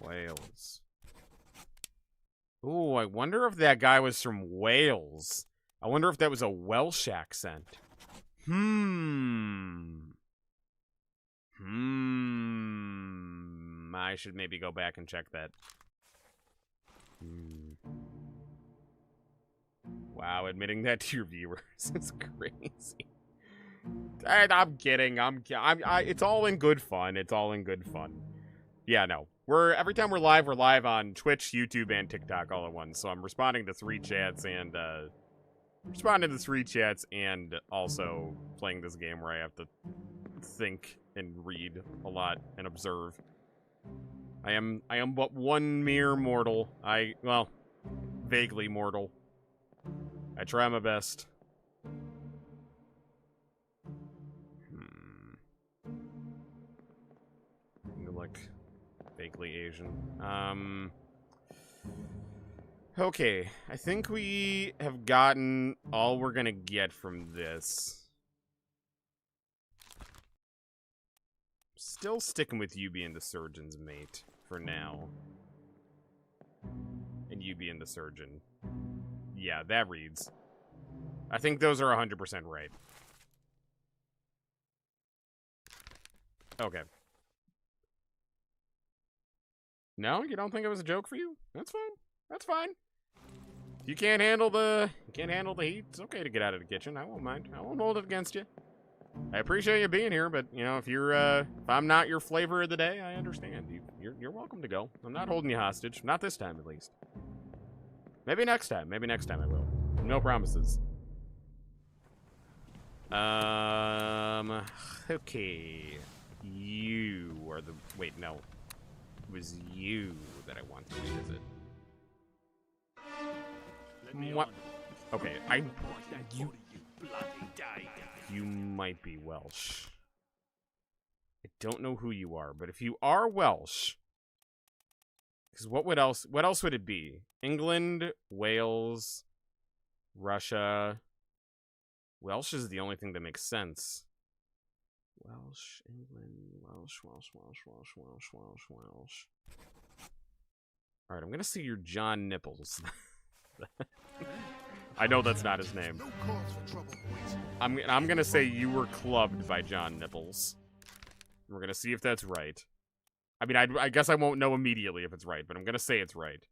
Wales. Ooh, I wonder if that guy was from Wales. I wonder if that was a Welsh accent. I should maybe go back and check that. Wow, admitting that to your viewers is crazy. I'm kidding. It's all in good fun. It's all in good fun. Yeah, no. Every time we're live on Twitch, YouTube, and TikTok all at once. So I'm responding to 3 chats and also playing this game where I have to think and read a lot and observe. I am but one mere mortal. Well, vaguely mortal. I try my best. You look vaguely Asian. Okay, I think we have gotten all we're gonna get from this. Still sticking with you being the surgeon's mate for now. And you being the surgeon. Yeah, that reads. I think those are 100% right. Okay. No, you don't think it was a joke for you? That's fine. That's fine. If you can't handle the heat, it's okay to get out of the kitchen. I won't mind. I won't hold it against you. I appreciate you being here, but you know, if I'm not your flavor of the day, I understand. You're welcome to go. I'm not holding you hostage. Not this time, at least. Maybe next time. Maybe next time I will. No promises. Okay. You are the... Wait, no. It was you that I wanted to visit. What? Okay, You might be Welsh. I don't know who you are, but if you are Welsh... Because what else would it be? England, Wales, Russia... Welsh is the only thing that makes sense. Welsh, England, Welsh. Alright, I'm gonna see your John Nipples. I know that's not his name. No cause for trouble, boys. I'm gonna say you were clubbed by John Nipples. We're gonna see if that's right. I mean, I guess I won't know immediately if it's right, but I'm gonna say it's right.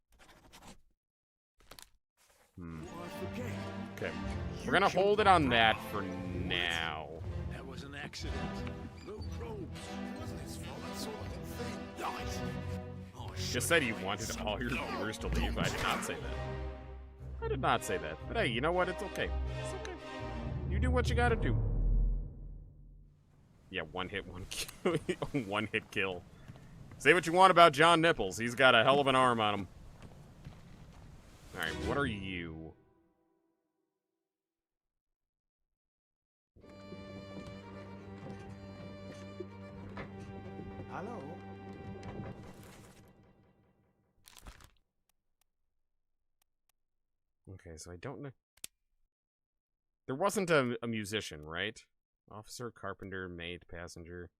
Okay. We're gonna hold it on that for now. That was an accident. The robes. It wasn't his fault. I saw the whole thing. Nice. Oh, Just said he wanted all your viewers to leave. I did not say that. I did not say that. But hey, you know what? It's okay. It's okay. You do what you gotta do. Yeah, one hit, one kill. One hit kill. Say what you want about John Nipples. He's got a hell of an arm on him. Alright, what are you? Hello? Okay, so I don't know. There wasn't a musician, right? Officer, carpenter, mate, passenger.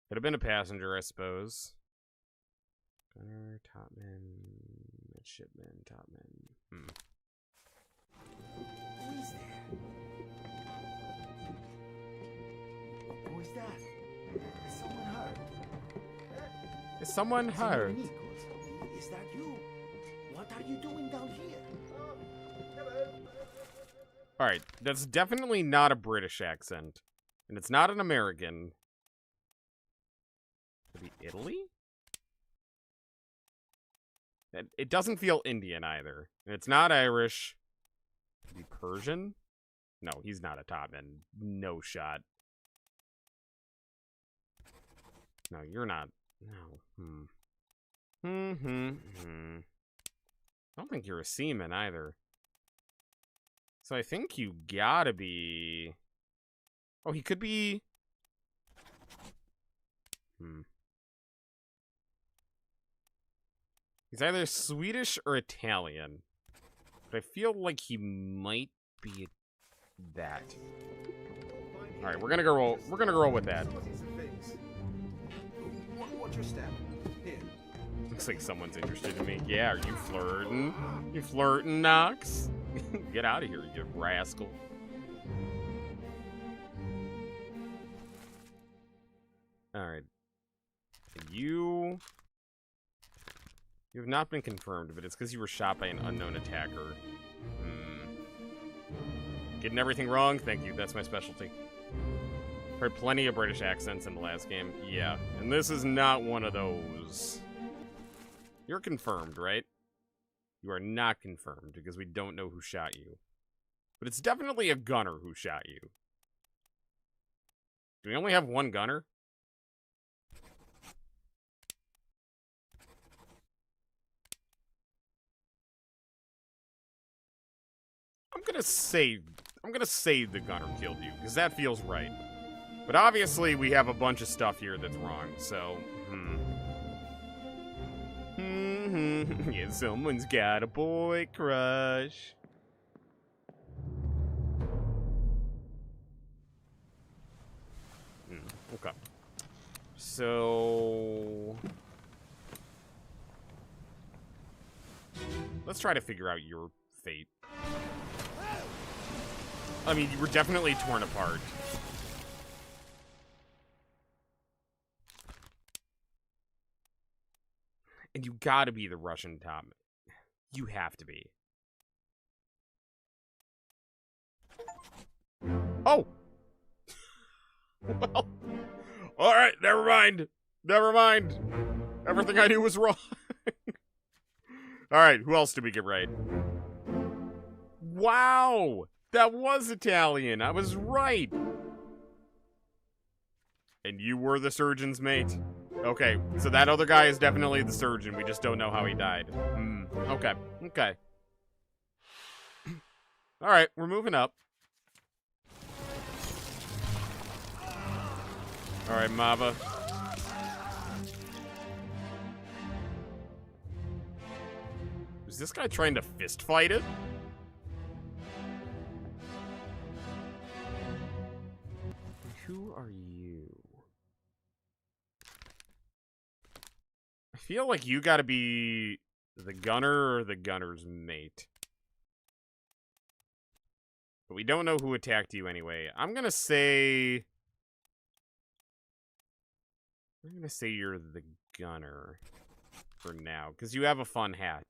Could have been a passenger, I suppose. Gunner, topman, midshipman, topman. Who is there? Who is that? Is someone hurt? Is someone hurt? Is that you? What are you doing down here? Alright, that's definitely not a British accent. And it's not an American. Could be Italy? It doesn't feel Indian either. And it's not Irish. Could be Persian? No, he's not a topman. No shot. No, you're not. No. I don't think you're a seaman either. So I think you gotta be... Oh, he could be... He's either Swedish or Italian. But I feel like he might be that. Alright, we're gonna go roll with that. What's your step? Here. Looks like someone's interested in me. Yeah, are you flirting? You flirting, Knox? Get out of here, you rascal. Alright. You have not been confirmed, but it's because you were shot by an unknown attacker. Getting everything wrong? Thank you, that's my specialty. Heard plenty of British accents in the last game. Yeah, and this is not one of those. You're confirmed, right? You are not confirmed, because we don't know who shot you. But it's definitely a gunner who shot you. Do we only have one gunner? I'm gonna say the gunner killed you, because that feels right. But obviously we have a bunch of stuff here that's wrong, so, Yeah, someone's got a boy crush. Okay. So... let's try to figure out your fate. I mean, you were definitely torn apart. And you gotta be the Russian top. You have to be. Oh! Well. Alright, never mind. Never mind. Everything I knew was wrong. Alright, who else did we get right? Wow! That was Italian. I was right. And you were the surgeon's mate. Okay, so that other guy is definitely the surgeon. We just don't know how he died. Okay, okay. Alright, we're moving up. Alright, Mava. Is this guy trying to fist fight it? Who are you? I feel like you gotta be the gunner or the gunner's mate. But we don't know who attacked you anyway. I'm gonna say you're the gunner for now, because you have a fun hat.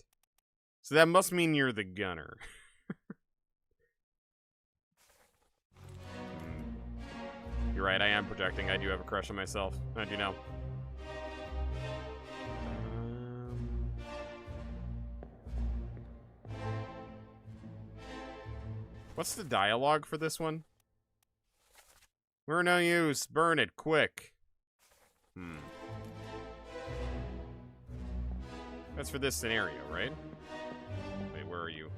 So that must mean you're the gunner. You're right, I am projecting. I do have a crush on myself. How'd you know? What's the dialogue for this one? We're no use. Burn it, quick. That's for this scenario, right? Wait, where are you?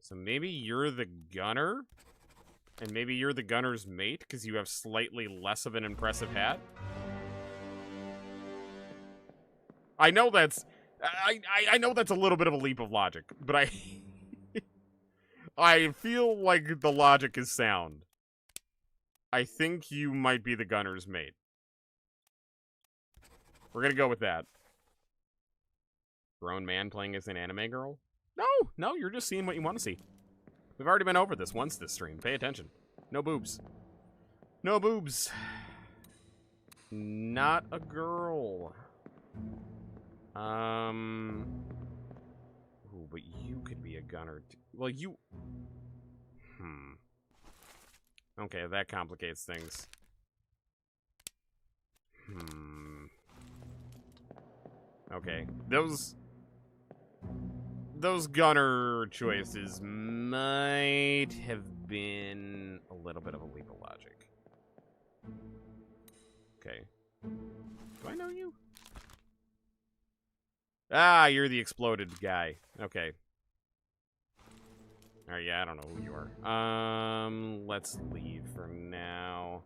So maybe you're the gunner? And maybe you're the gunner's mate because you have slightly less of an impressive hat? I know that's... I know that's a little bit of a leap of logic, but I... I feel like the logic is sound. I think you might be the gunner's mate. We're gonna go with that. Grown man playing as an anime girl? No, you're just seeing what you want to see. We've already been over this once this stream. Pay attention. No boobs. No boobs. Not a girl. Ooh, but you could be a gunner. Well, you... Okay, that complicates things. Okay, those gunner choices might have been a little bit of a leap of logic. Okay. Do I know you? Ah, you're the exploded guy. Okay. Alright, yeah, I don't know who you are. Let's leave for now.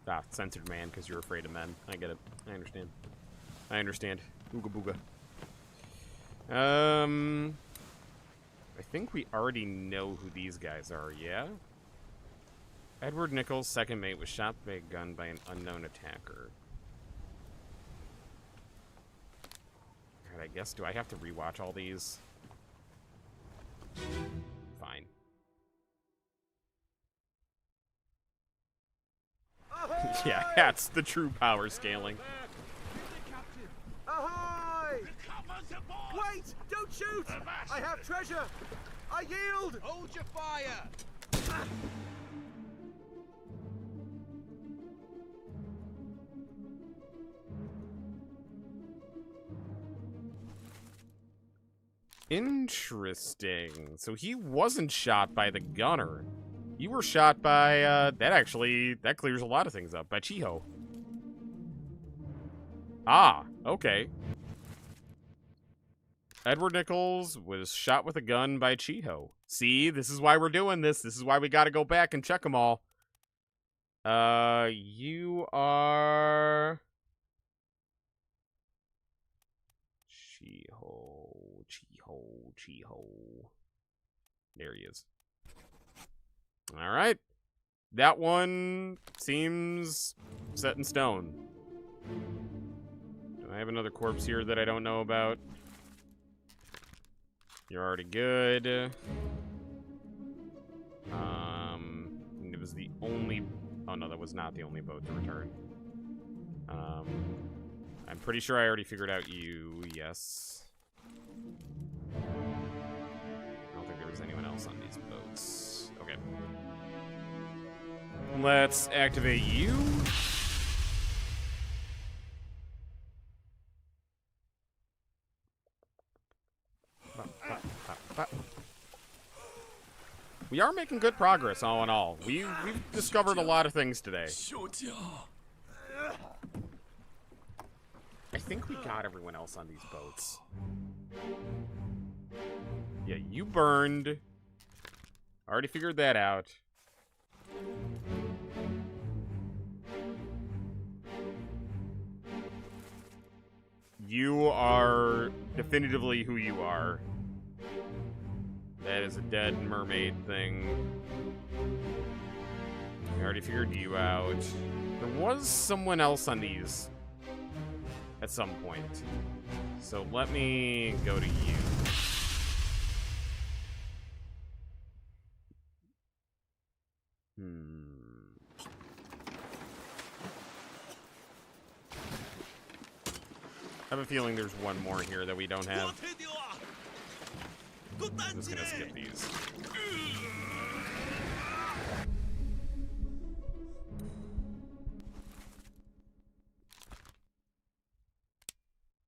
Ah, censored man, because you're afraid of men. I get it. I understand. I understand. Ooga booga. I think we already know who these guys are, yeah? Edward Nichols' second mate was shot by a gun by an unknown attacker. Alright, I guess, do I have to rewatch all these? Fine. Yeah, that's the true power scaling. Ahoy! Wait! Don't shoot! I have treasure! I yield! Hold your fire! Interesting. So he wasn't shot by the gunner. You were shot by, that clears a lot of things up. By Chiho. Ah, okay. Edward Nichols was shot with a gun by Chiho. See, this is why we're doing this. This is why we gotta go back and check them all. You are... Chiho. There he is. Alright. That one seems set in stone. Do I have another corpse here that I don't know about? You're already good. It was the only... Oh, no, that was not the only boat to return. I'm pretty sure I already figured out you. Yes. I don't think there was anyone else on these boats. Okay. Let's activate you. We are making good progress, all in all. We've discovered a lot of things today. I think we got everyone else on these boats. Yeah, you burned. Already figured that out. You are definitively who you are. That is a dead mermaid thing. I already figured you out. There was someone else on these at some point. So let me go to you. I have a feeling there's one more here that we don't have. I'm just gonna skip these.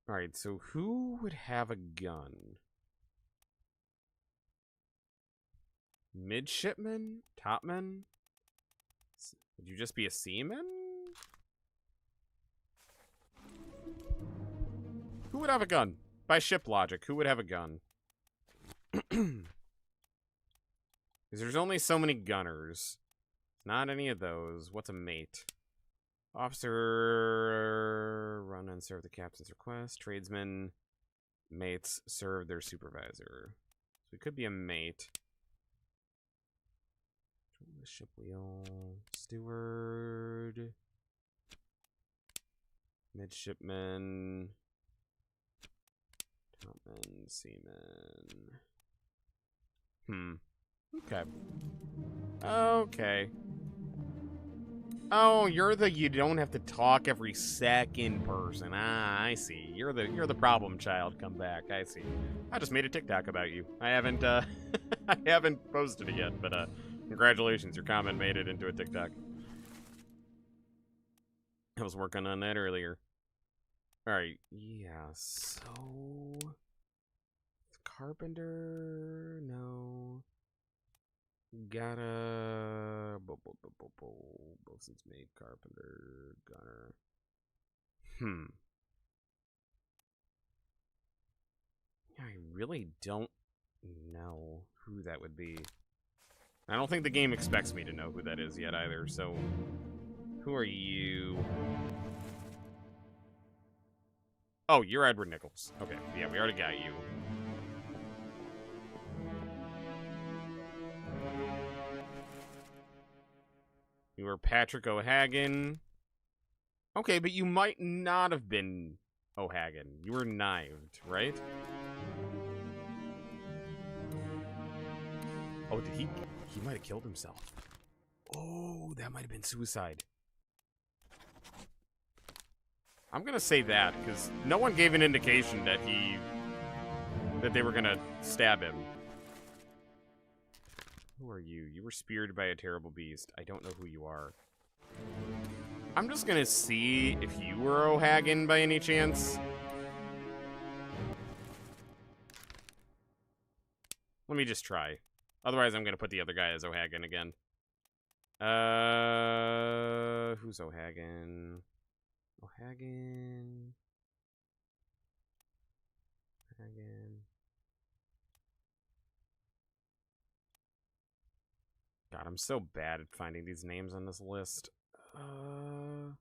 Alright, so who would have a gun? Midshipman? Topman? Would you just be a seaman? Who would have a gun? By ship logic, who would have a gun? Because there's only so many gunners. Not any of those. What's a mate? Officer, run and serve the captain's request. Tradesman, mates serve their supervisor. So it could be a mate. The ship wheel, steward, midshipman, topman, seaman. Okay. Okay. Oh, you're the you don't have to talk every second person. Ah, I see. You're the problem child. Come back. I see. I just made a TikTok about you. I haven't I haven't posted it yet, but congratulations, your comment made it into a TikTok. I was working on that earlier. Alright, yeah, so carpenter, no. Gotta bosun's mate, carpenter, gunner. I really don't know who that would be. I don't think the game expects me to know who that is yet either, so who are you? Oh, you're Edward Nichols. Okay, yeah, we already got you. You were Patrick O'Hagan. Okay, but you might not have been O'Hagan. You were knived, right? Oh, did he might have killed himself. Oh, that might have been suicide. I'm gonna say that, because no one gave an indication that they were gonna stab him. Who are you? You were speared by a terrible beast. I don't know who you are. I'm just gonna see if you were O'Hagan by any chance. Let me just try. Otherwise, I'm gonna put the other guy as O'Hagan again. Who's O'Hagan? O'Hagan. God, I'm so bad at finding these names on this list. Am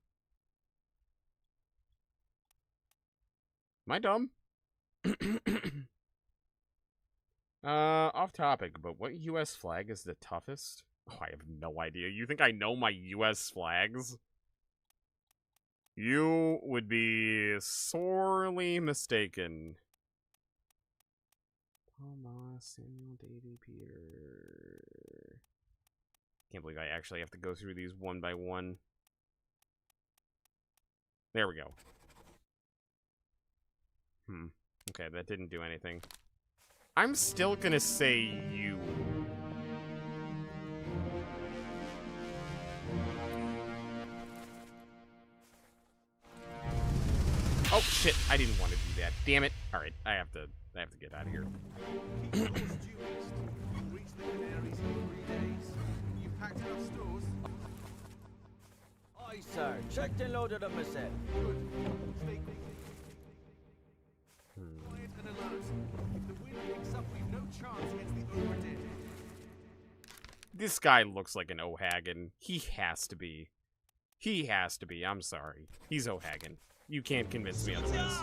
I dumb? Off topic, but what U.S. flag is the toughest? Oh, I have no idea. You think I know my U.S. flags? You would be sorely mistaken. Thomas, Samuel, Davy, Peter. Can't believe I actually have to go through these one by one. There we go. Okay, that didn't do anything. I'm still gonna say you. Oh shit, I didn't want to do that. Damn it. Alright, I have to get out of here. Aye, sir. Checked and loaded them myself. Good. Stay quiet and alert. If the wind picks up, we've no chance against the Obra Dinn. This guy looks like an O'Hagan. He has to be. He has to be. I'm sorry. He's O'Hagan. You can't convince me otherwise.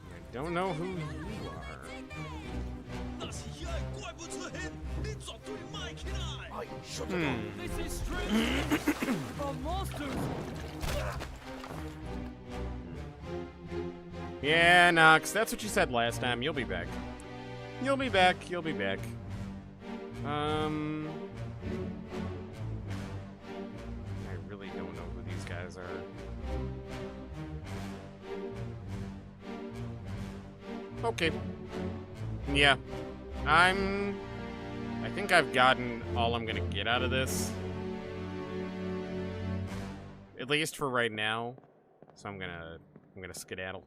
I don't know who you are. This is strange. From monsters. Yeah, Nox, that's what you said last time. You'll be back. You'll be back. You'll be back. I really don't know who these guys are. Okay. Yeah. I think I've gotten all I'm gonna get out of this. At least for right now. So I'm gonna skedaddle.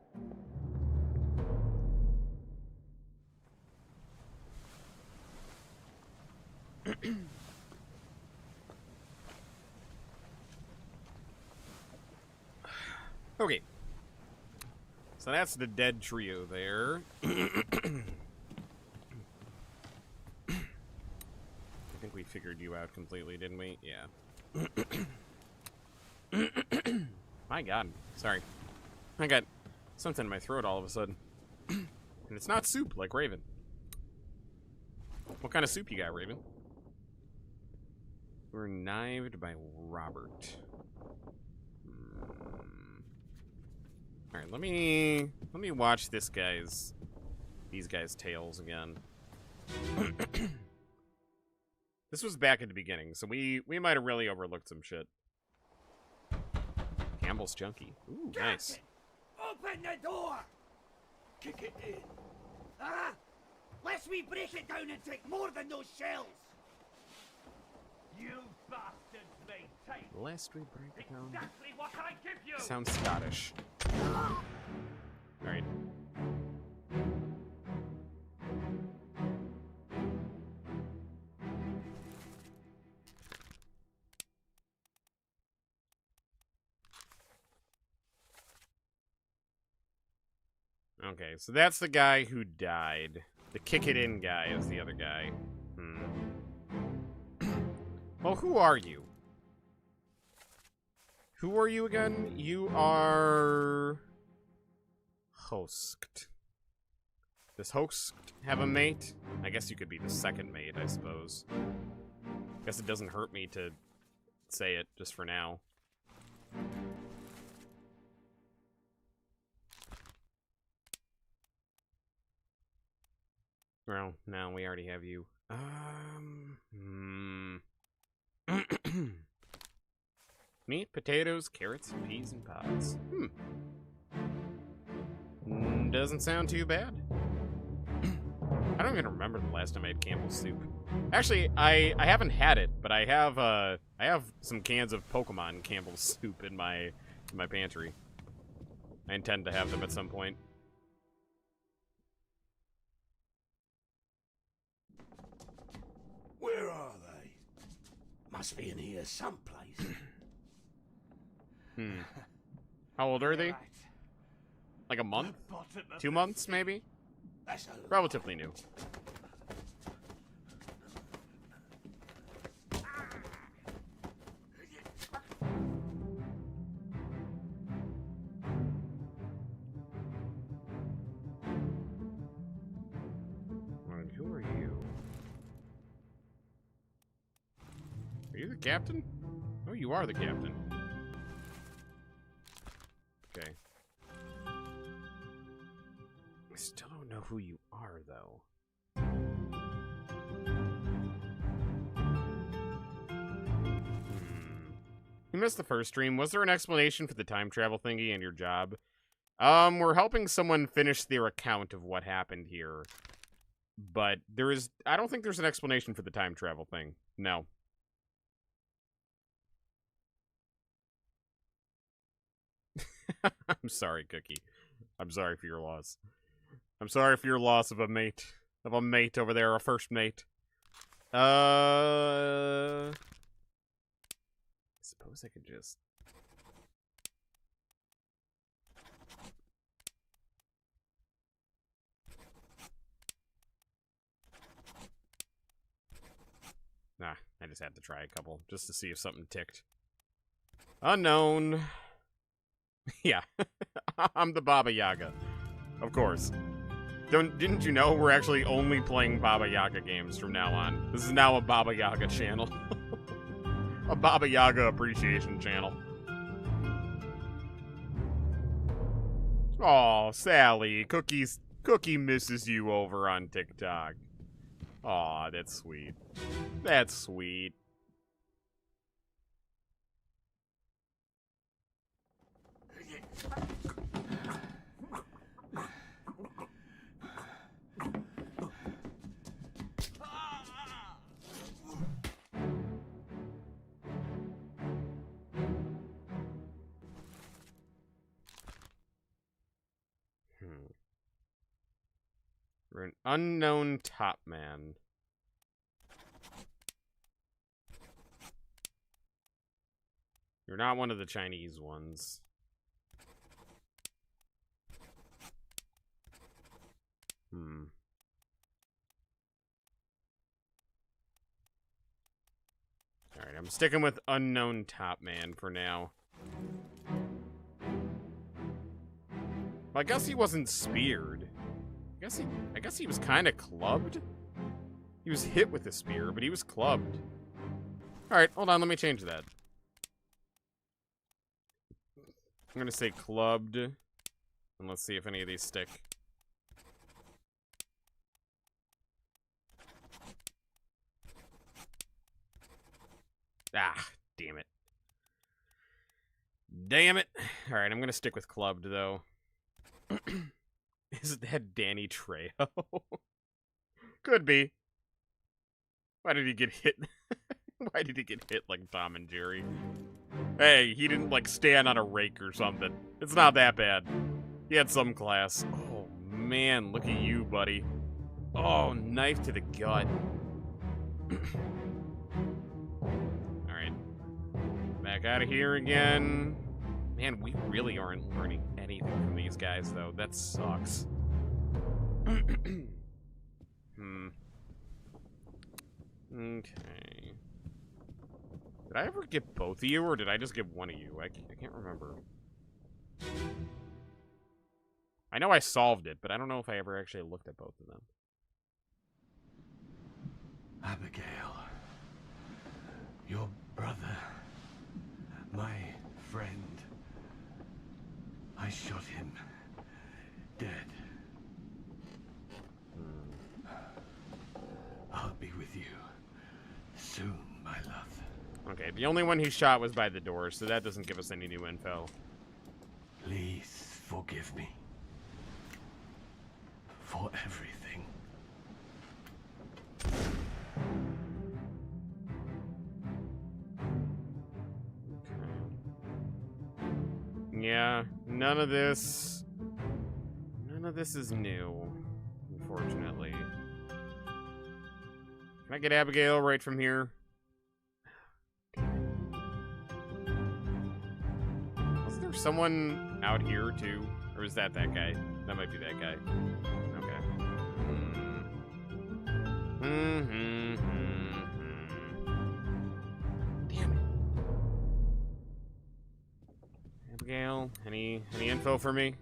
Okay. So that's the dead trio there. I think we figured you out completely, didn't we? Yeah. My God. Sorry. I got something in my throat all of a sudden. And it's not soup like Raven. What kind of soup you got, Raven? We're knived by Robert. Alright, let me watch these guys' tails again. This was back at the beginning, so we might have really overlooked some shit. Campbell's Junkie. Ooh, nice. Open the door! Kick it in. Ah! Lest we break it down and take more than those shells! You bastards may take Lest we break it down. exactly what I give you! Sounds Scottish. Alright. Okay, so that's the guy who died. The kick it in guy is the other guy. Well, who are you? Who are you again? You are... Hosked. Does Hosked have a mate? I guess you could be the second mate, I suppose. Guess it doesn't hurt me to say it, just for now. Well, no, we already have you. Meat, potatoes, carrots, peas, and pods. Doesn't sound too bad. I don't even remember the last time I had Campbell's soup. Actually, I haven't had it, but I have some cans of Pokemon Campbell's soup in my pantry. I intend to have them at some point. Where are they? Must be in here someplace. How old are they? Like a month? 2 months, maybe? That's a Relatively new. And who are you? Are you the captain? Oh, you are the captain. Okay. I still don't know who you are, though. You missed the first stream. Was there an explanation for the time travel thingy and your job? We're helping someone finish their account of what happened here. But I don't think there's an explanation for the time travel thing. No. I'm sorry, Cookie. I'm sorry for your loss. I'm sorry for your loss of a mate. Of a mate over there, a first mate. I suppose I could just... I just had to try a couple, just to see if something ticked. Unknown. Yeah. I'm the Baba Yaga. Of course. Didn't you know we're actually only playing Baba Yaga games from now on? This is now a Baba Yaga channel. A Baba Yaga appreciation channel. Aw, Sally. Cookie misses you over on TikTok. Aw, that's sweet. That's sweet. We're an unknown top man. You're not one of the Chinese ones. Alright, I'm sticking with unknown top man for now. I guess he wasn't speared. I guess he was kind of clubbed. He was hit with a spear, but he was clubbed. Alright, hold on, let me change that. I'm gonna say clubbed. And let's see if any of these stick. Ah, damn it. Damn it. Alright, I'm gonna stick with clubbed, though. Is that Danny Trejo? Could be. Why did he get hit? Why did he get hit like Tom and Jerry? Hey, he didn't, like, stand on a rake or something. It's not that bad. He had some class. Oh, man, look at you, buddy. Oh, knife to the gut. Alright. Back out of here again. Man, we really aren't learning anything from these guys, though. That sucks. Okay. Did I ever get both of you, or did I just get one of you? I can't remember. I know I solved it, but I don't know if I ever actually looked at both of them. Abigail. Your brother. My friend. I shot him. Dead. I'll be with you soon, my love. Okay, the only one he shot was by the door, so that doesn't give us any new info. Please forgive me. For everything. Yeah, none of this is new, unfortunately. Can I get Abigail right from here? Wasn't there someone out here, too? Or was that guy? That might be that guy. Okay. Damn it. Abigail, any info for me?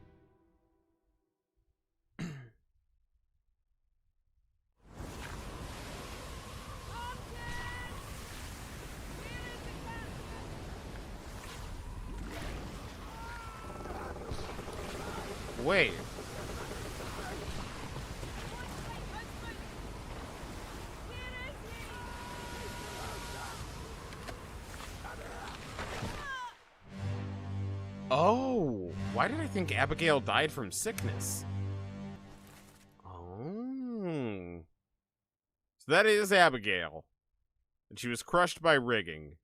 Wait. Oh, why did I think Abigail died from sickness? Oh. So that is Abigail. And she was crushed by rigging.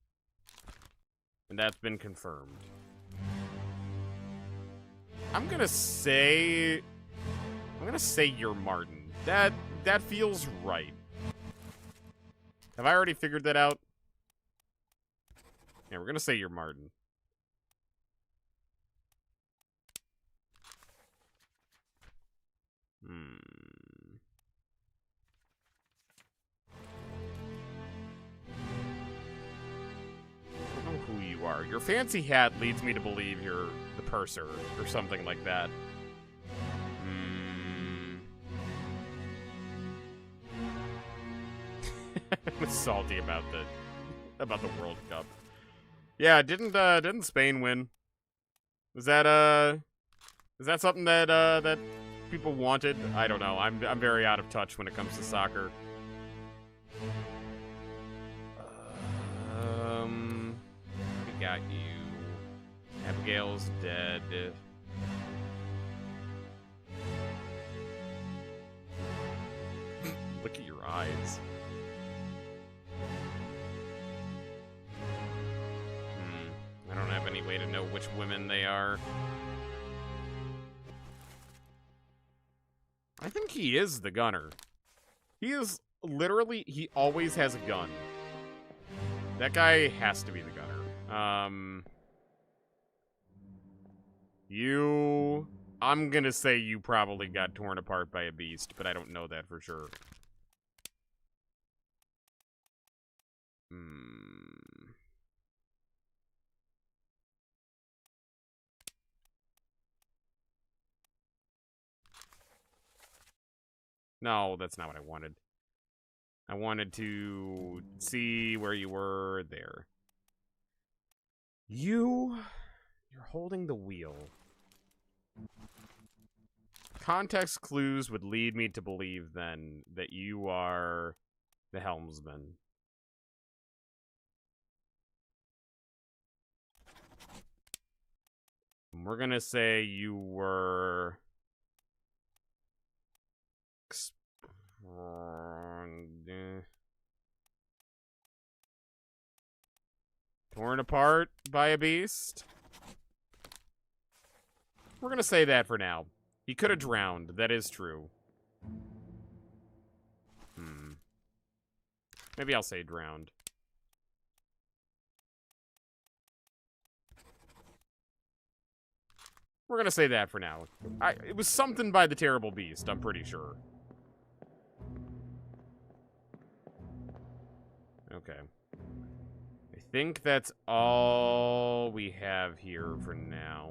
And that's been confirmed. I'm gonna say you're Martin. That feels right. Have I already figured that out? Yeah, we're gonna say you're Martin. are. Your fancy hat leads me to believe you're the purser or something like that. I'm salty about the World Cup. Yeah, didn't Spain win? Is that something that that people wanted? I don't know. I'm very out of touch when it comes to soccer. We got you. Abigail's dead. Look at your eyes. I don't have any way to know which women they are. I think he is the gunner. He is literally, he always has a gun. That guy has to be the gunner. I'm gonna say you probably got torn apart by a beast, but I don't know that for sure. No, that's not what I wanted. I wanted to see where you were there. You're holding the wheel. Context clues would lead me to believe, then, that you are the helmsman. And we're gonna say you were... torn apart by a beast? We're gonna say that for now. He could have drowned. That is true. Maybe I'll say drowned. We're gonna say that for now. It was something by the terrible beast, I'm pretty sure. Okay. I think that's all we have here for now.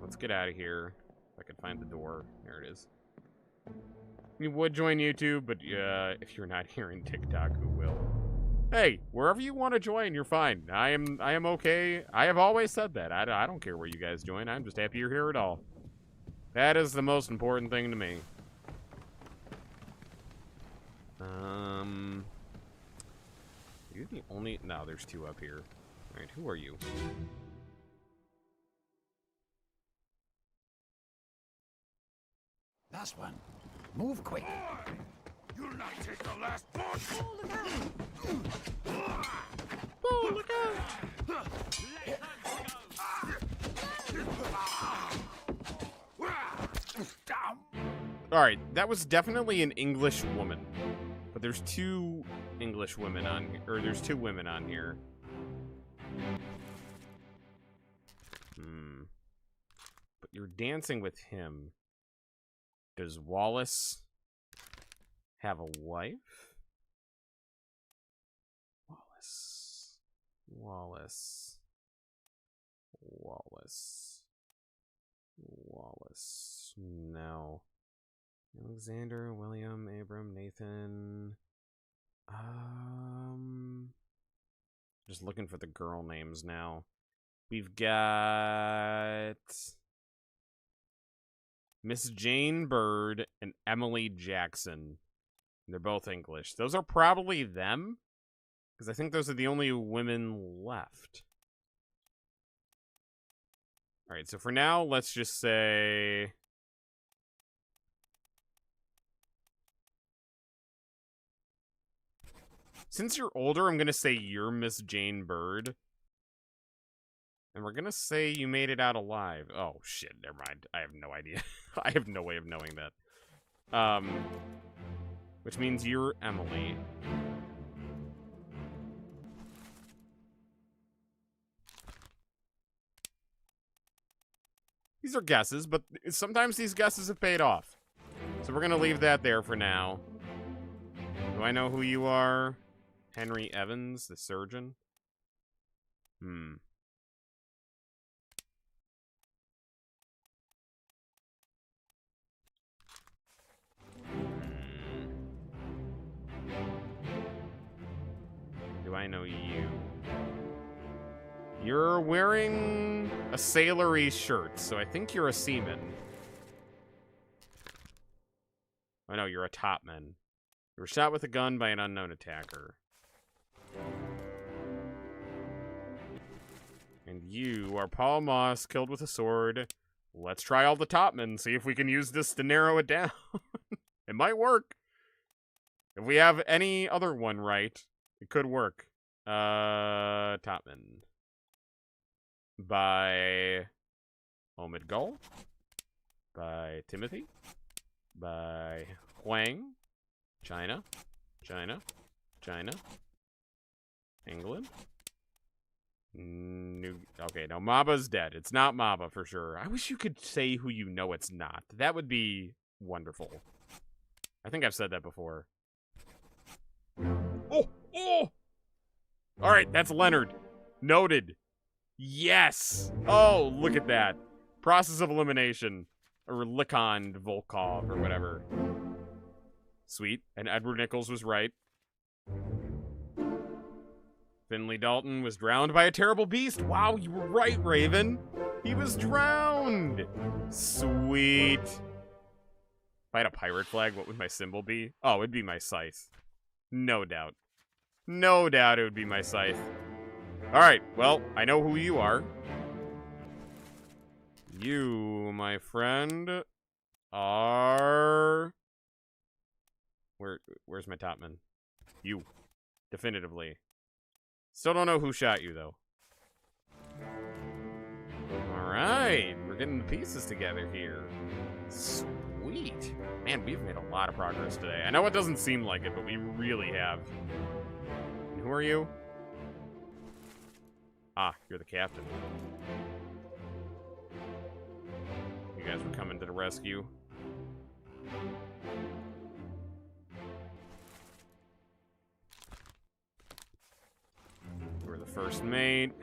Let's get out of here. If I can find the door. There it is. We would join YouTube, but if you're not here in TikTok, who will? Hey, wherever you want to join, you're fine. I am okay. I have always said that. I don't care where you guys join. I'm just happy you're here at all. That is the most important thing to me. You're the only... No, there's two up here. Alright, who are you? Last one. Move quick. You'll not take the last push. Oh, look out! Oh, look out! Alright, that was definitely an English woman. But there's two English women on here. Or there's two women on here. But you're dancing with him. Does Wallace have a wife? Wallace. No. Alexander, William, Abram, Nathan. Just looking for the girl names now. We've got Miss Jane Bird and Emily Jackson. They're both English. Those are probably them, because I think those are the only women left. Alright, so for now, let's just say... Since you're older, I'm going to say you're Miss Jane Bird. And we're going to say you made it out alive. Oh, shit, never mind. I have no idea. I have no way of knowing that. Which means you're Emily. These are guesses, but sometimes these guesses have paid off. So we're going to leave that there for now. Do I know who you are? Henry Evans, the surgeon? Hmm. Do I know you? You're wearing a sailory shirt, so I think you're a seaman. Oh no, you're a topman. You were shot with a gun by an unknown attacker. And you are Paul Moss, killed with a sword. Let's try all the topmen, see if we can use this to narrow it down. It might work. If we have any other one right, it could work. Topman. By Omid Gul. By Timothy. By Huang. China. China. China. England. Okay, no, Maba's dead. It's not Maba for sure. I wish you could say who you know it's not. That would be wonderful. I think I've said that before. Oh! Oh! Alright, that's Leonard. Noted. Yes! Oh, look at that. Process of elimination. Or Likond Volkov, or whatever. Sweet. And Edward Nichols was right. Finley Dalton was drowned by a terrible beast. Wow, you were right, Raven. He was drowned. Sweet. If I had a pirate flag, what would my symbol be? Oh, it'd be my scythe. No doubt. No doubt it would be my scythe. Alright, well, I know who you are. You, my friend, are... Where's my topman? You. Definitively. Still don't know who shot you, though. Alright, we're getting the pieces together here. Sweet. Man, we've made a lot of progress today. I know it doesn't seem like it, but we really have. And who are you? Ah, you're the captain. You guys were coming to the rescue. You were the first mate.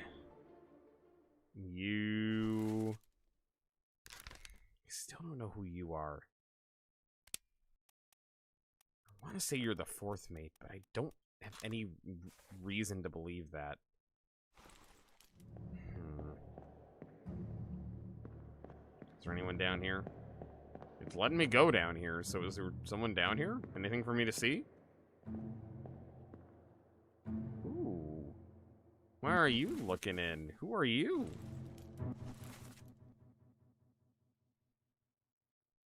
You... I still don't know who you are. I want to say you're the fourth mate, but I don't have any reason to believe that. Is there anyone down here? It's letting me go down here, so is there someone down here? Anything for me to see? Ooh. Why are you looking in? Who are you?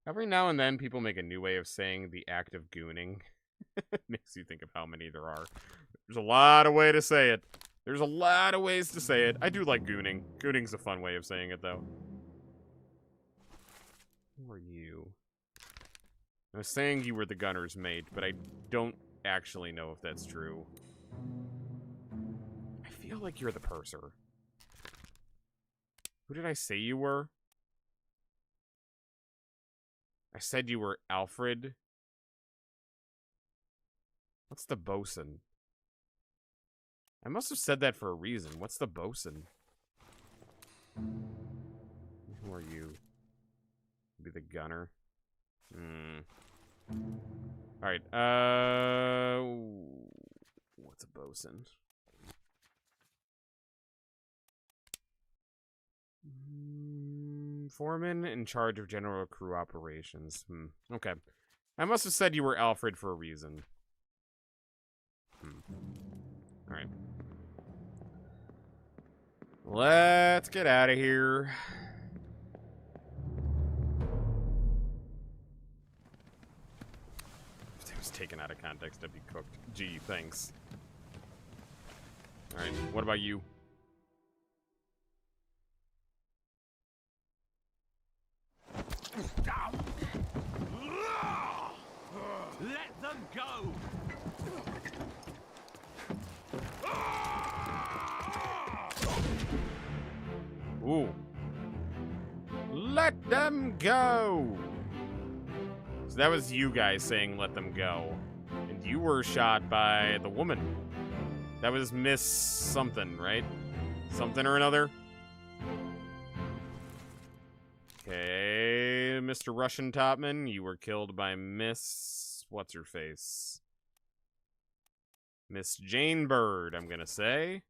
Every now and then, people make a new way of saying the act of gooning. Makes you think of how many there are. There's a lot of ways to say it. There's a lot of ways to say it. I do like gooning. Gooning's a fun way of saying it, though. Who are you? I was saying you were the gunner's mate, but I don't actually know if that's true. I feel like you're the purser. Who did I say you were? I said you were Alfred. What's the bosun? I must have said that for a reason. What's the bosun? Who are you? Be the gunner. Alright, what's a bosun? Foreman in charge of general crew operations. Okay. I must have said you were Alfred for a reason. Alright. Let's get out of here. If it was taken out of context, I'd be cooked. Gee, thanks. Alright, what about you? Let them go! Ooh. Let them go! So that was you guys saying let them go. And you were shot by the woman. That was Miss something, right? something or another. Okay, Mr. Russian Topman, you were killed by Miss... What's-her-face? Miss Jane Bird, I'm gonna say.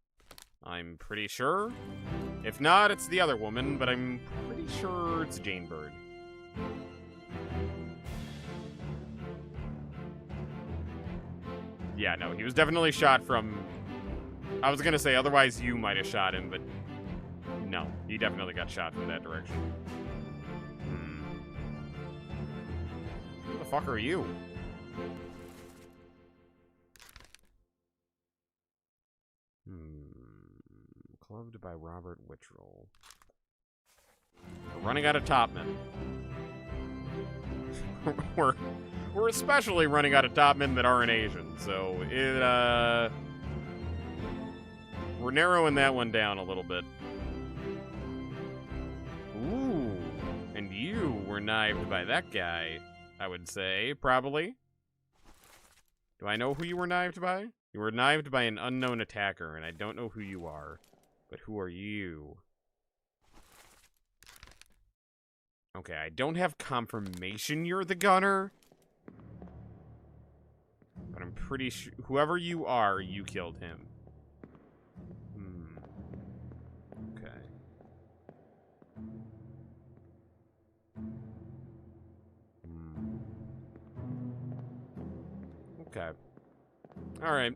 I'm pretty sure. If not, it's the other woman, but I'm pretty sure it's Jane Bird. Yeah, no, he was definitely shot from... I was gonna say, otherwise you might have shot him, but... No, he definitely got shot from that direction. Who the fuck are you? Clubbed by Robert Wittrell. We're running out of Topmen. we're especially running out of Topmen that aren't Asian, so we're narrowing that one down a little bit. Ooh, and you were knifed by that guy, I would say, probably. Do I know who you were knifed by? You were knifed by an unknown attacker, and I don't know who you are. But who are you? Okay, I don't have confirmation you're the gunner. But I'm pretty sure... Whoever you are, you killed him. Okay. Okay. Alright.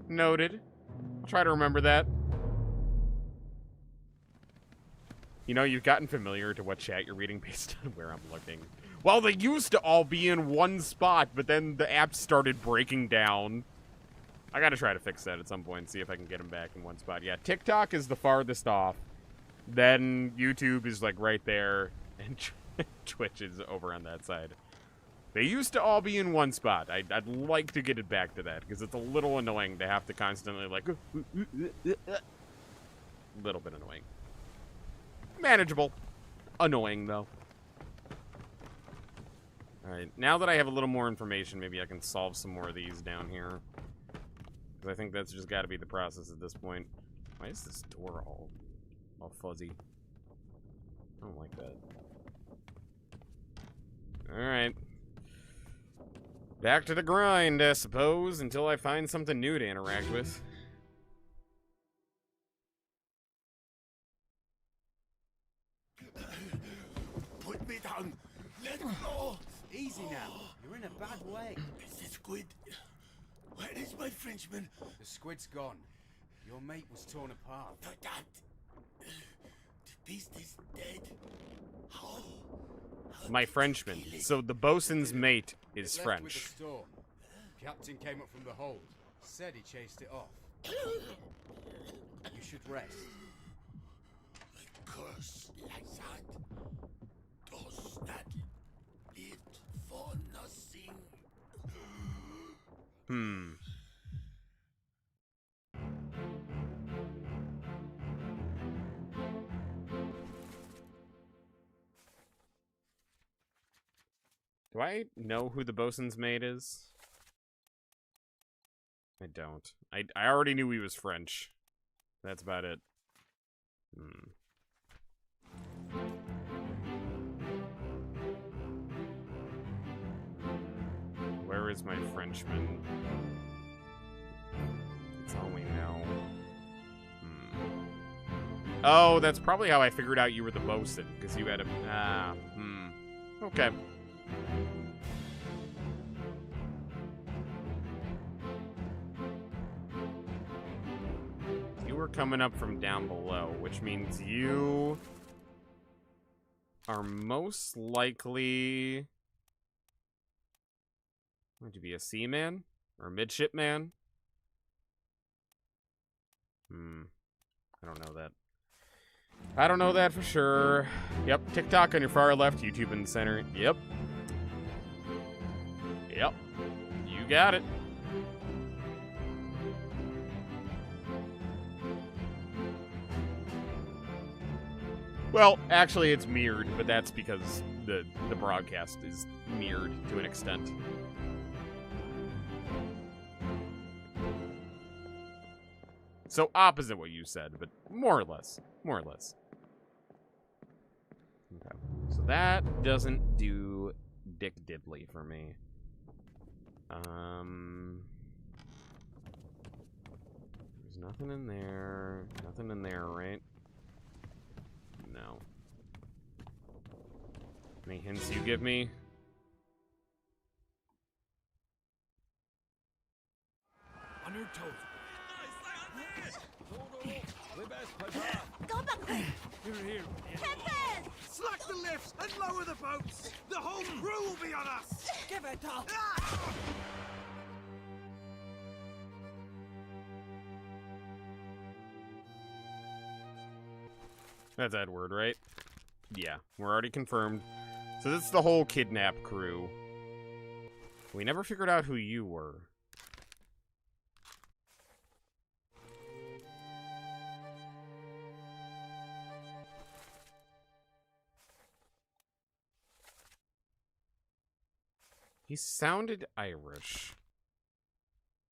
Noted. I'll try to remember that. You know, you've gotten familiar to what chat you're reading based on where I'm looking. Well, they used to all be in one spot, but then the app started breaking down. I gotta try to fix that at some point and see if I can get them back in one spot. Yeah, TikTok is the farthest off. Then YouTube is, like, right there. And Twitch is over on that side. They used to all be in one spot. I'd like to get it back to that, because it's a little annoying to have to constantly, like... little bit annoying. Manageable. Annoying, though. Alright, now that I have a little more information, maybe I can solve some more of these down here. Because I think that's just got to be the process at this point. Why is this door all fuzzy? I don't like that. Alright. Back to the grind, I suppose, until I find something new to interact with. Put me down. Let go. Easy now. You're in a bad way. Is the squid? Where is my Frenchman? The squid's gone. Your mate was torn apart. The beast is dead. How? My Frenchman. So the bosun's mate is It left French. with the storm. Captain came up from the hold. Said he chased it off. You should rest. A curse like that does not live for nothing. Do I know who the bosun's mate is? I don't. I already knew he was French. That's about it. Where is my Frenchman? That's all we know. Oh, that's probably how I figured out you were the bosun, because you had a... Okay. You were coming up from down below, which means you are most likely going to be a seaman or a midshipman. I don't know that. I don't know that for sure. Yep, TikTok on your far left, YouTube in the center. Yep. Yep. You got it. Well, actually it's mirrored, but that's because the broadcast is mirrored to an extent. So opposite what you said, but more or less. More or less. Okay. So that doesn't do dick diddly for me. There's nothing in there. Nothing in there, right? No. Any hints you give me? On your toes. Go back there! Here. Captain! Slack the lifts and lower the boats. The whole crew will be on us. Give it up! That's Edward, right? Yeah, we're already confirmed. So this is the whole kidnap crew. We never figured out who you were. He sounded Irish.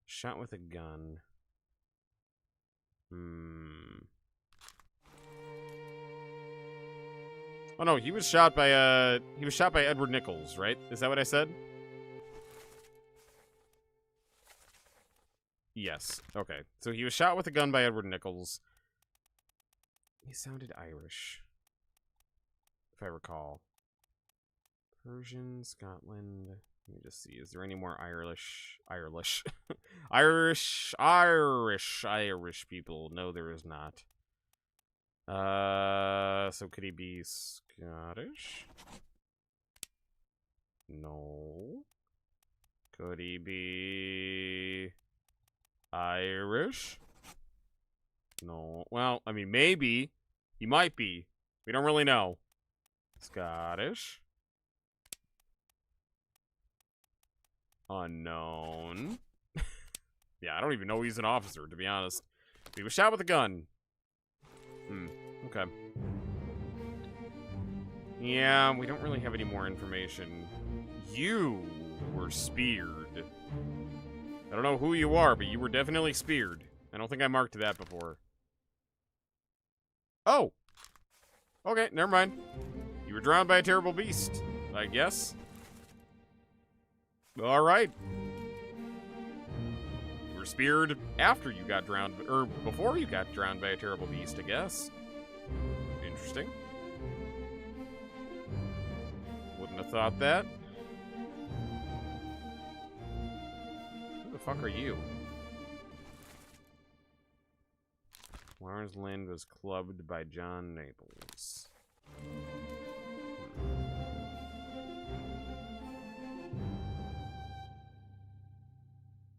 Shot with a gun. Oh no, he was shot by Edward Nichols, right? Is that what I said? Yes. Okay. So he was shot with a gun by Edward Nichols. He sounded Irish, if I recall. Persian, Scotland. Let me just see. Is there any more Irish people? No, there is not. So could he be Scottish? No. Could he be Irish? No. Well, I mean, maybe. He might be. We don't really know. Scottish. Unknown. Yeah, I don't even know he's an officer, to be honest. He was shot with a gun. Okay. Yeah, we don't really have any more information. You were speared. I don't know who you are, but you were definitely speared. I don't think I marked that before. Oh! Okay, never mind. You were drowned by a terrible beast, I guess. Alright. You were speared after you got drowned, or before you got drowned by a terrible beast, I guess. Interesting. Wouldn't have thought that. Who the fuck are you? Lawrence Lind was clubbed by John Naples.